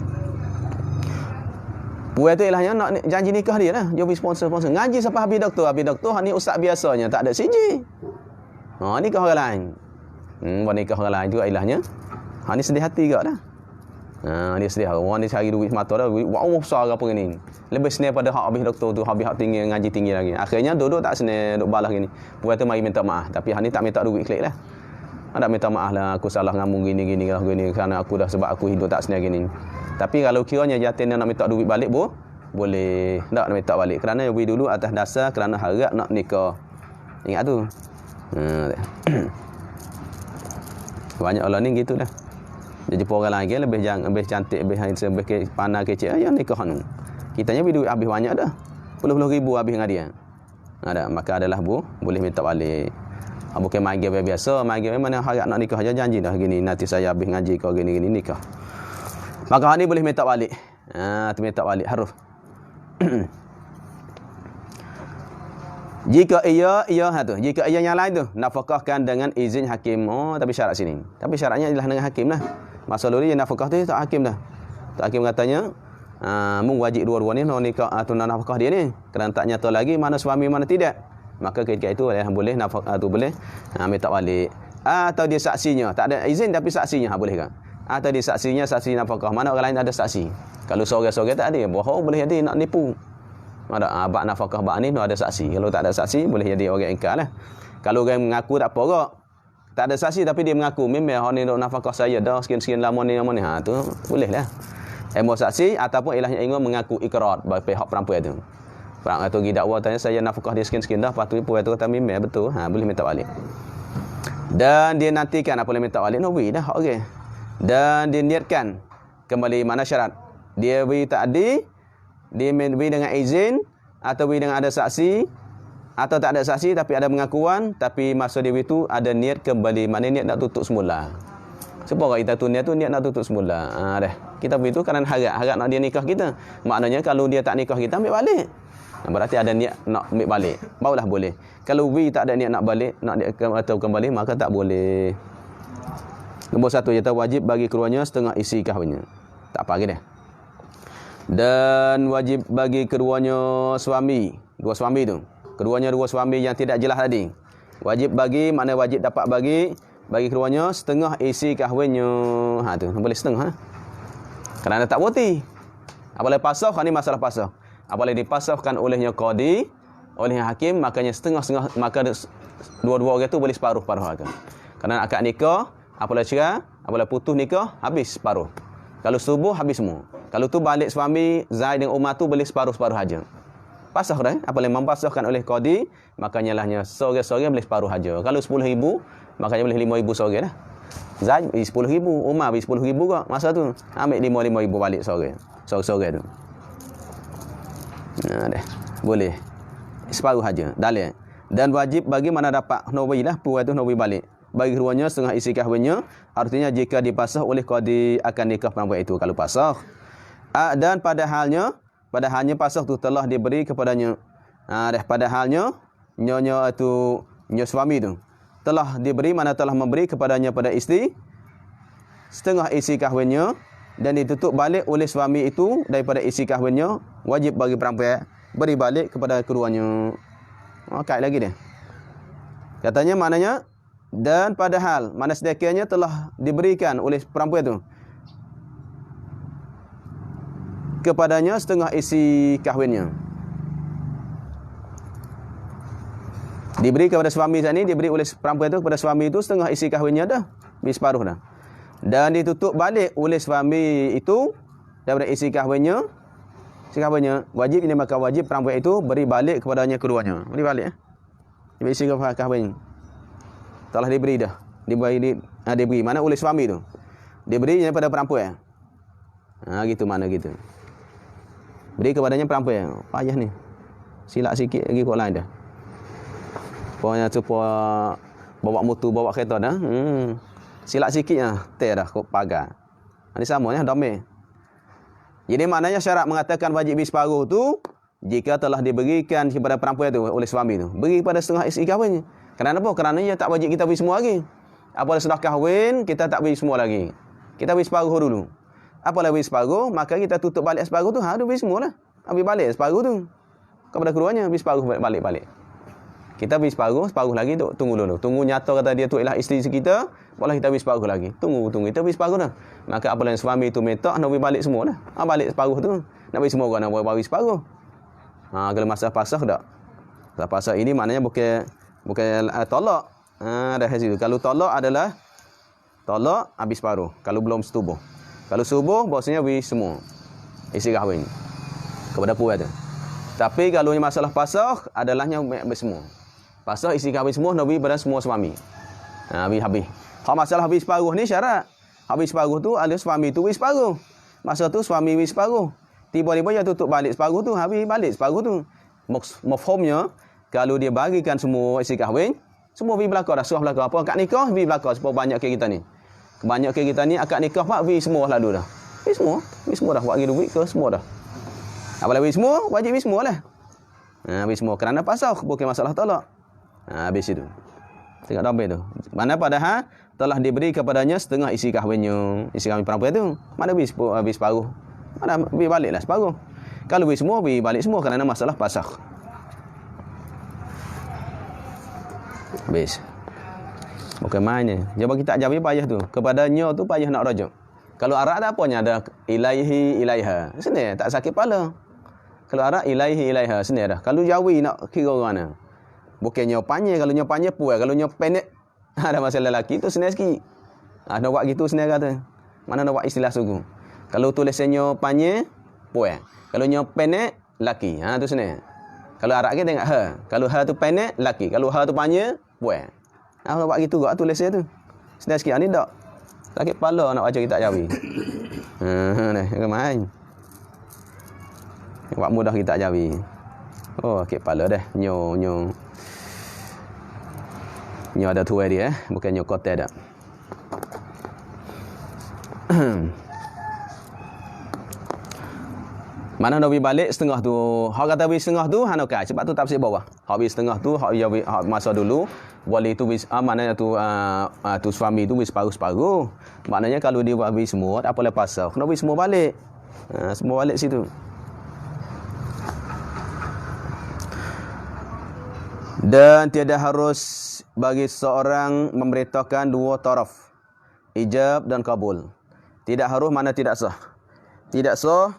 S1: Puan tu ilahnya nak janji nikah dia lah. Dia beri sponsor. Ngaji sampai habis doktor ni ustaz biasanya tak ada siji. Nikah orang lain. Buat nikah orang lain juga ilahnya. Ni sedih hati juga dah. Dia sedih. Orang ni cari duit semata dah. Wow, besar apa ni. Lebih senang pada hak habis doktor tu, habis hak tinggi, ngaji tinggi lagi. Akhirnya duduk tak senang, duk balas gini. Puan tu mari minta maaf. Tapi hak ni tak minta duit klik lah. Ada minta maaf lah, aku salah ngamu gini kerana aku dah sebab aku hidup tak senang gini. Tapi kalau kiranya jatin nak minta duit balik boleh. Tak nak minta balik. Kerana beri dulu atas dasar kerana harap nak nikah. Ingat tu. Banyak orang ni gitu dah. Dia jumpa orang lagi lebih cantik, lebih handsome, lebih pandai kecil, yang nikah nu. Kitanya beri duit habis banyak dah. Puluh-puluh ribu habis dengan dia. Ada, maka adalah boleh minta balik. Bukan magi biasa, magi mana harap nak nikah aja janji dah gini, nanti saya habis ngaji kau gini nikah. Maka ni boleh minta balik. Tu minta balik harus. Jika ia tu. Jika ia yang lain tu nafkahkan dengan izin hakim. Tapi syarat sini. Tapi syaratnya adalah dengan hakim lah. Masa lalu dia nafkah tu tak hakim dah. Tak hakim katanya, mung wajib dua-dua ni nak nikah atau nafkah dia ni. Kerana tak nyata lagi mana suami mana tidak. Maka ketika itu boleh nafkah tu boleh minta balik. Atau dia saksinya tak ada izin tapi saksinya boleh kan? Atau dia saksinya saksi nafkah. Mana orang lain ada saksi. Kalau seorang-seorang tak ada, bohong boleh jadi nak nipu. Ada abak nafkah bak ni ada saksi. Kalau tak ada saksi boleh jadi orang ingkar lah. Kalau orang mengaku tak apa orang. Tak ada saksi tapi dia mengaku memang hang ni nak nafkah saya dah sekian-sekian lama ni tu boleh lah. Emo saksi ataupun ilahnya ingin mengaku ikrar bagi pihak perempuan tu. Perang atau pergi dakwa tanya saya nafkah dia sekian-sekian dah, lepas tu perempuan tu kata memang betul. Boleh minta balik. Dan dia nantikan apa boleh minta balik nawi dah okey. Dan dia niatkan kembali mana syarat. Dia beri takdi, dia beri dengan izin atau beri dengan ada saksi. Atau tak ada saksi tapi ada pengakuan, tapi masa dia itu ada niat kembali. Mana niat nak tutup semula. Sebab orang kita tu niat nak tutup semula. Dah. Kita begitu kerana harap nak dia nikah kita. Maknanya kalau dia tak nikah kita ambil balik. Berarti ada niat nak ambil balik. Barulah boleh. Kalau tak ada niat nak balik, nak atau kembali maka tak boleh. Nombor satu, iaitu wajib bagi keduanya setengah isi kahwinnya. Tak apa lagi dah. Dan wajib bagi keduanya suami. Dua suami tu. Keduanya dua suami yang tidak jelas tadi. Wajib bagi, mana wajib dapat bagi keduanya setengah isi kahwinnya. Tu boleh setengah. Kerana tak berhenti. Apabila pasah, ni masalah pasah. Apabila dipasahkan olehnya qadi, olehnya hakim, makanya setengah-setengah, maka dua-dua orang tu boleh separuh-paruh akan. Kerana akad nikah, apabila cerai, apabila putus nikah, habis separuh. Kalau subuh, habis semua. Kalau tu balik suami, Zaid dan Umar tu boleh separuh-separuh aja. Pasah dah. Apabila mempasahkan oleh qadi, makanya lahnya seorang-seorang boleh separuh aja. Kalau 10,000, makanya boleh 5,000 seorang dah. Zaid 10,000, Umar 10,000 kok masa tu. Ambil 5,000 balik seorang tu. Dah. Boleh. Separuh aja. Dalil. Dan wajib bagi mana dapat nawi lah, puan tu nawi balik. Bagi keduanya setengah isi kahwinnya, artinya jika dipasah oleh qadi akan nikah perempuan itu kalau pasah. Dan pada halnya pasah tu telah diberi kepadanya. Pada halnya nyonya itu nyonya suami tu telah diberi, mana telah memberi kepadanya pada isteri setengah isi kahwinnya dan ditutup balik oleh suami itu daripada isi kahwinnya, wajib bagi perempuan beri balik kepada keduanya. Kait lagi dia. Katanya maknanya dan padahal mana sedekahnya telah diberikan oleh perempuan itu kepadanya setengah isi kahwinnya. Diberi kepada suami saat ini, diberi oleh perempuan itu kepada suami itu setengah isi kahwinnya dah. Separuh dah. Dan ditutup balik oleh suami itu daripada isi kahwinnya. Isi kahwinnya wajib, ini maka wajib perempuan itu beri balik kepadanya keduanya. Beri balik diberi isi kahwin. Telah diberi dah. Diberi mana oleh suami itu. Diberi daripada perempuan. Gitu mana gitu. Beri kepadanya perempuan. Payah ni. Silap sikit lagi kau lain dah. Pokoknya supaya bawa motor, bawa kereta dah. Silap sikitnya. Teh dah kau pagar. Ini sama ya, domeh. Jadi maknanya syarat mengatakan wajib separuh tu jika telah diberikan kepada perempuan itu oleh suami itu. Beri pada setengah isi kahwinnya. Kerana apa? Kerana ia tak wajib kita beri semua lagi. Apabila sudah kahwin, kita tak beri semua lagi. Kita beri separuh dulu. Apabila beri separuh, maka kita tutup balik separuh tu. Beri semua lah. Beri balik separuh tu. Kepada keduanya, beri separuh balik-balik. Kita beri separuh lagi tu tunggu dulu. Tunggu nyata kata dia tu ialah isteri kita, boleh kita beri separuh lagi. Tunggu kita beri separuh dah. Maka apabila suami tu minta nak beri balik semua dah. Balik separuh tu. Nak beri semua orang nak beri separuh. Kalau masa pasah tak. Pasah ini maknanya bukan tolak. Dah situ. Kalau tolak adalah tolak habis separuh. Kalau belum setubuh. Kalau subuh bahasanya beri semua. Isi kahwin kepada puan tu. Tapi kalau masalah pasah adalahnya semua. Pasah isi kahwin semua nak beri pada semua suami. Habis. Kalau masalah habis separuh ni syarat. Habis separuh tu ada suami tu beri separuh. Masa tu suami beri separuh. Tiba-tiba dia tutup balik separuh tu, habis balik separuh tu. Mafhumnya kalau dia bagikan semua isi kahwin, semua beri belakang dah, surah belakang. Apa akad nikah beri belakang sebab banyak ke kita ni. Kebanyak ke kita ni akad nikah pak beri semua lalu dah. Beri semua dah, buat lagi duit ke semua dah. Apabila beri semua, wajib beri semua lah. Beri semua kerana pasal bukan masalah tolak. Habis itu. Tengok dompet tu. Mana padahal telah diberi kepadanya setengah isi kahwinnya, isi kahwin perempuan tu. Mana beri separuh? Mana beri baliklah separuh. Kalau beri semua, beri balik semua kerana masalah pasal. Habis. Bukan mainnya. Jawab kita jawab payah tu. Kepadanya tu payah nak rujuk. Kalau Arab ada apanya? Ada ilaihi ilaiha. Senang, tak sakit kepala. Kalau Arab ilaihi ilaiha, senang dah. Kalau Jawi nak kira orang mana? Bukan nyopannya. Kalau nyopannya puas. Kalau nyopenek ada masalah lelaki tu senang sikit. Nak buat gitu senang kata. Mana nak buat istilah suku. Kalau tulis nyopannya puas. Kalau nyopenek laki. Tu senang. Kalau Arab kita tengok ha. Kalau ha tu penek laki. Kalau ha tu panya puas. Nak buat gitu gak tulis dia tu. Senang sikit ni tak. Sakit kepala nak baca kitab Jawi. Ni main. Buat mudah kitab Jawi. Sakit kepala dah. Nyo ada tuai dia bukan nyo kotel dak. Mana nak beri balik setengah tu. Hak kata beri setengah tu hak okey. Sebab tu tafsir bawah. Hak beri setengah tu hak masa dulu boleh tu maknanya tu tu suami tu beri separuh-separuh. Maknanya kalau dia buat beri semua tak apa lepas kena beri semua balik. Semua balik situ. Dan tiada harus bagi seorang memberitakan dua taraf, ijab dan kabul. Tidak harus mana tidak sah. Tidak sah.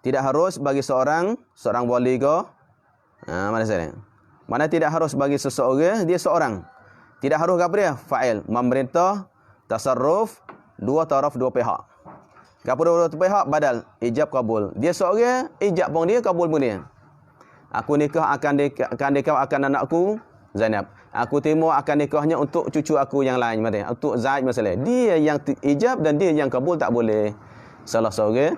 S1: Tidak harus bagi seorang wali ke. Mana saya? Mana tidak harus bagi seseorang, dia seorang. Tidak harus apa dia? Fa'il, memerintah, tasarruf, dua taraf, dua pihak. Gapo dua pihak badal, ijab kabul. Dia seorang, ijab pun dia, kabul pun dia. Aku nikah akan anakku Zainab. Aku terima akan nikahnya untuk cucu aku yang lain macam untuk Zaid masalah. Dia yang ijab dan dia yang kabul tak boleh. Salah seorang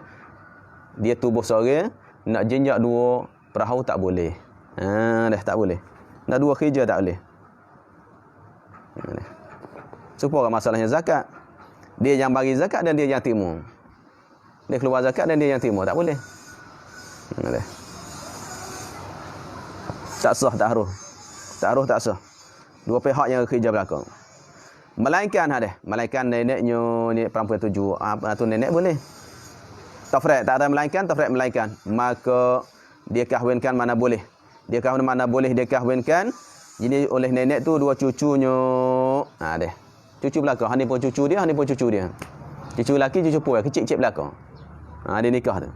S1: dia tubuh seorang nak jenjak dua perahu tak boleh. Dah tak boleh. Nak dua kerja tak boleh. Supaya masalahnya zakat. Dia yang bagi zakat dan dia yang terima. Dia keluar zakat dan dia yang terima tak boleh. Tak sah, tak harus. Tak harus, tak sah. Dua pihak yang kerja belakang. Melainkan neneknya ni perempuan tuju. Tu nenek boleh. Tafriq tak ada melainkan, tafriq melainkan. Maka dia kahwinkan mana boleh. Dia kahwin mana boleh dia kahwinkan. Jadi oleh nenek tu dua cucunya. Deh. Cucu belakang, ni pun cucu dia, ni pun cucu dia. Cucu lelaki, cucu perempuan, kecil-kecil belakang. Dia nikah tu.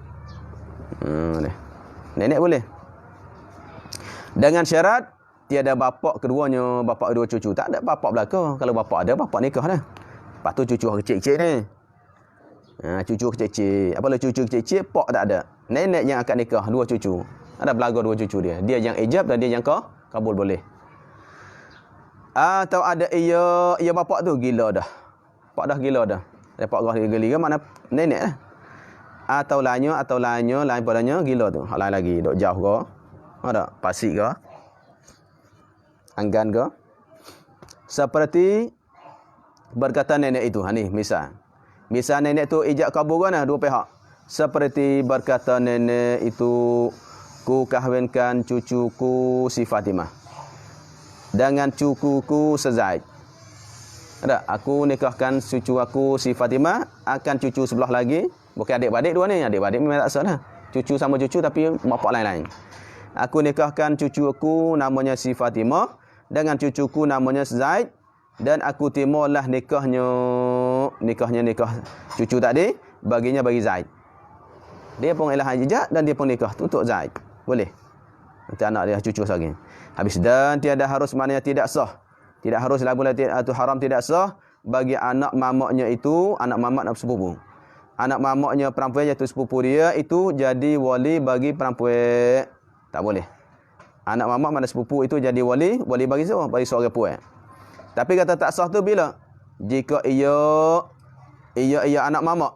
S1: Deh. Nenek boleh. Dengan syarat tiada bapak keduanya, bapak dua cucu. Tak ada bapak belakang. Kalau bapak ada, bapak nikah dah. Lepas tu cucu kecil-kecil ni. Cucu kecil-kecil. Apalah cucu kecil-kecil, pak tak ada. Nenek yang akan nikah, dua cucu. Ada belaga dua cucu dia. Dia yang ijab dan dia yang kabul boleh. Atau ada ia bapak tu gila dah. Pak dah gila dah. Pak gah gila mana nenek dah. Atau lainnya lain padanya gila tu. Hak lain lagi dok jauh ke? Ada pasik ke? Anggan ke? Seperti berkata nenek itu. Ni misal. Misal nenek tu ijab kabul kan dua pihak. Seperti berkata nenek itu, ku kahwinkan cucuku si Fatimah dengan cucuku Zaid. Ada, aku nikahkan cucu aku si Fatimah akan cucu sebelah lagi. Bukan adik-adik dua ni. Adik-adik memang tak sah lah. Cucu sama cucu tapi bapak lain-lain. Aku nikahkan cucuku namanya si Fatimah dengan cucuku namanya Zaid, dan aku timalah nikah cucu tadi baginya bagi Zaid. Dia pun ialah hajat dan dia pun nikah tu untuk Zaid. Boleh. Nanti anak dia cucu lagi. Habis, dan tiada harus, maknanya tidak sah. Tidak harus labulah atau haram, tidak sah bagi anak mamaknya itu, anak mamak dan sepupu. Anak mamaknya perempuan iaitu sepupu dia itu jadi wali bagi perempuan. Tak boleh. Anak mamak mana sepupu itu jadi wali bagi siapa? Bagi seorang puan. Tapi kata tak sah tu bila? Jika ia anak mamak.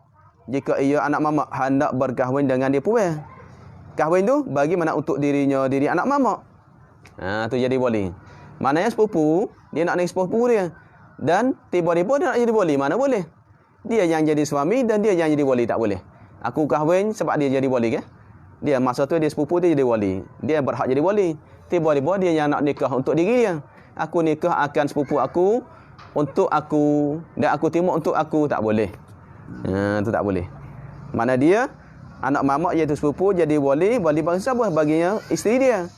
S1: Jika ia anak mamak hendak berkahwin dengan dia puan. Kahwin tu bagi mana untuk diri anak mamak. Tu jadi wali. Maknanya sepupu, dia nak naik sepupu dia. Dan tiba-tiba dia nak jadi wali, mana boleh? Dia yang jadi suami dan dia yang jadi wali, tak boleh. Aku kahwin sebab dia jadi wali ke? Dia masa tu dia sepupu dia jadi wali. Dia berhak jadi wali. Tiba-tiba dia yang nak nikah untuk diri dia. Aku nikah akan sepupu aku untuk aku dan aku timur untuk aku, tak boleh. Tu tak boleh. Mana dia anak mamak iaitu sepupu jadi wali bagi siapa? Baginya isteri dia.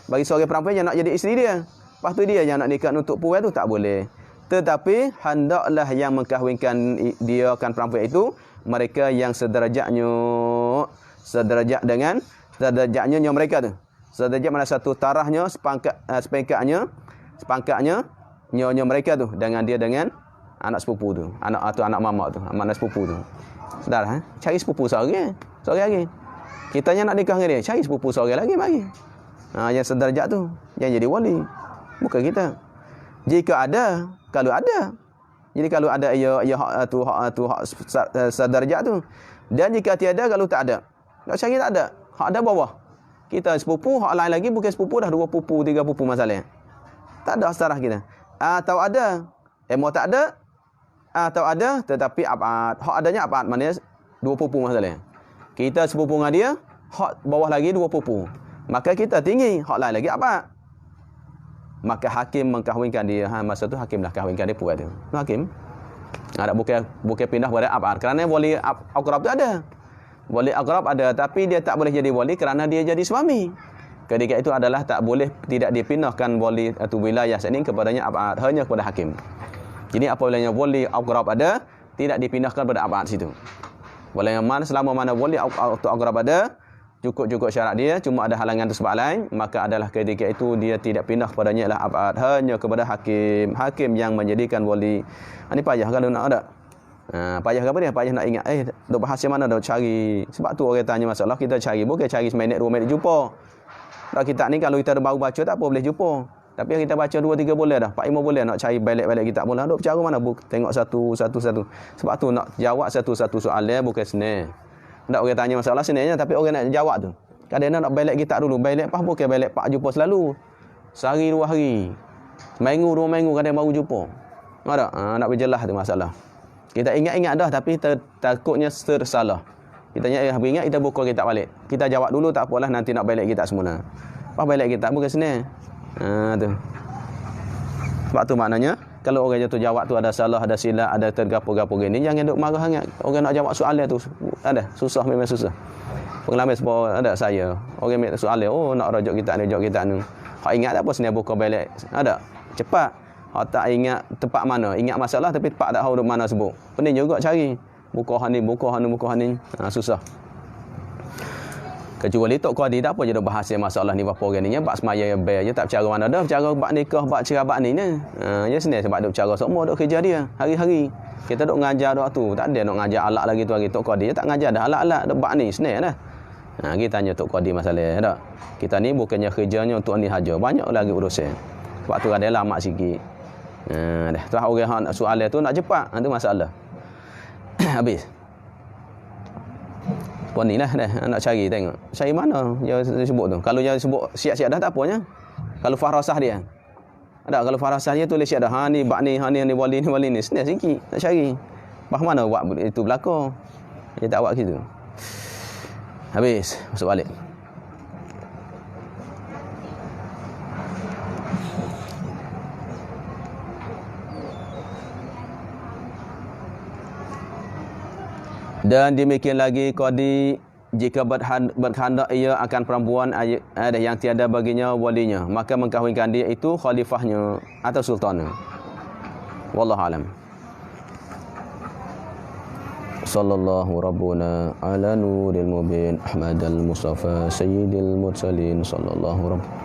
S1: Bagi seorang perempuan yang nak jadi isteri dia. Lepas tu dia yang nak nikah untuk puan tu, tak boleh. Tetapi hendaklah yang mengkahwinkan dia kan perempuan itu mereka yang sederajatnya mereka tu. Sederajat mana satu tarahnya, sepangkatnya nyonya mereka tu dengan anak sepupu tu, anak mamak tu, anak sepupu tu. Saudara, cari sepupu seorang lagi. Kitanya nak nikah dengan dia, cari sepupu seorang lagi mari. Yang sederajat tu, yang jadi wali. Bukan kita. Kalau ada. Jadi kalau ada hak sederajat tu. Dan jika tiada, kalau tak ada. Nak cari tak ada. Hak ada bawah. Kita sepupu, hak lain lagi bukan sepupu dah 2 pupu, 3 pupu masalah. Tak ada setarah kita. Atau ada. Mau tak ada. Atau ada tetapi abad. Hak adanya abad, maknanya 2 pupu masalah. Kita sepupu dengan dia, hak bawah lagi 2 pupu. Maka kita tinggi, hak lain lagi abad. Maka hakim mengkahwinkan dia. Masa tu hakimlah kahwinkan dia puan tu. Hakim. Ada bukan pindah pada abad. Kerana wali akrab tu ada. Wali akrab ada, tapi dia tak boleh jadi wali kerana dia jadi suami. Ketika itu adalah tidak dipindahkan wali atau wilayah ini kepadanya abad, hanya kepada hakim. Jadi apabila wali akrab ada, tidak dipindahkan pada abad situ. Selama mana wali atau akrab ada, cukup syarat dia, cuma ada halangan tersebab lain, maka adalah ketika itu dia tidak pindah kepadanya ialah abad, hanya kepada hakim yang menjadikan wali. Ini payah kalau nak ada. Payah ke apa dia? Payah nak ingat duk bahas yang mana dah cari. Sebab tu orang tanya masalah, kita cari bukan cari seminit 2 minit jumpa. Dah kita ni kalau kita baru baca tak apa boleh jumpa. Tapi kita baca 2-3 bulan dah, 4-5 bulan nak cari balik-balik kita pun duk cara mana tengok satu. Sebab tu nak jawab satu-satu soalan bukan senang. Tak orang tanya masalah senangnya, tapi orang nak jawab tu. Kadang-kadang nak balik kita dulu. Balik apa bukan balik pak jumpa selalu. Sehari 2 hari. Seminggu 2 minggu kadang baru jumpa. Ada? Nak berjelas tu masalah. Kita ingat-ingat dah tapi takutnya tersalah. Kita ingat kita buka kitab balik. Kita jawab dulu tak apalah, nanti nak balik kitab semula. Apa balik kitab bukan senang. Tu. Sebab tu maknanya kalau orang jatuh jawab tu ada salah, ada silap, ada tergapo-gapo gini, jangan duk marah sangat. Orang nak jawab soalan tu ada susah, memang susah. Pengalaman sebab ada saya. Orang ambil soalan, nak rujuk kita ni. Hak ingat tak apa sebenarnya buka balik. Ada. Cepat. Hak tak ingat tempat mana. Ingat masalah tapi tempat tak tahu duk mana sebut. Pening juga cari. Buka hak ni. Susah. Kecuali Tok Qadi tak apa je dah bahas masalah ni berapa orang ni bab semaya yang bayar je tak bercara mana dah bercara bab nikah bab cerai bab ni ya senang sebab dia bercara semua duk kerja dia hari-hari kita duk ngajar duk tu tak ada nak ngajar alat lagi tu hari Tok Qadi tak ngajar dah alat-alat duk bab ni senang dah kita tanya Tok Qadi masalah tak kita ni bukannya kerjanya untuk ni haja banyak lagi urusan sebab tu ada lama sikit dah tu orang soalan tu nak cepat itu masalah habis pun ni lah nak cari tengok. Cari mana dia sebut tu. Kalau dia sebut siap-siap dah tak apanya. Kalau farasah dia. Ada kalau farasah dia tulis siap dah. Ni bab ni, ni wali ni. Senang sikit nak cari. Bah mana buat itu belaka. Dia tak buat gitu. Habis masuk balik. Dan demikian lagi Qadi jika berkhandak ia akan perempuan ada yang tiada baginya walinya, maka mengkahwinkan dia itu khalifahnya atau sultannya. Wallahu alam. Sallallahu rabbuna ala nuril mubin Ahmadal Mustafa sayyidil mursalin sallallahu rabb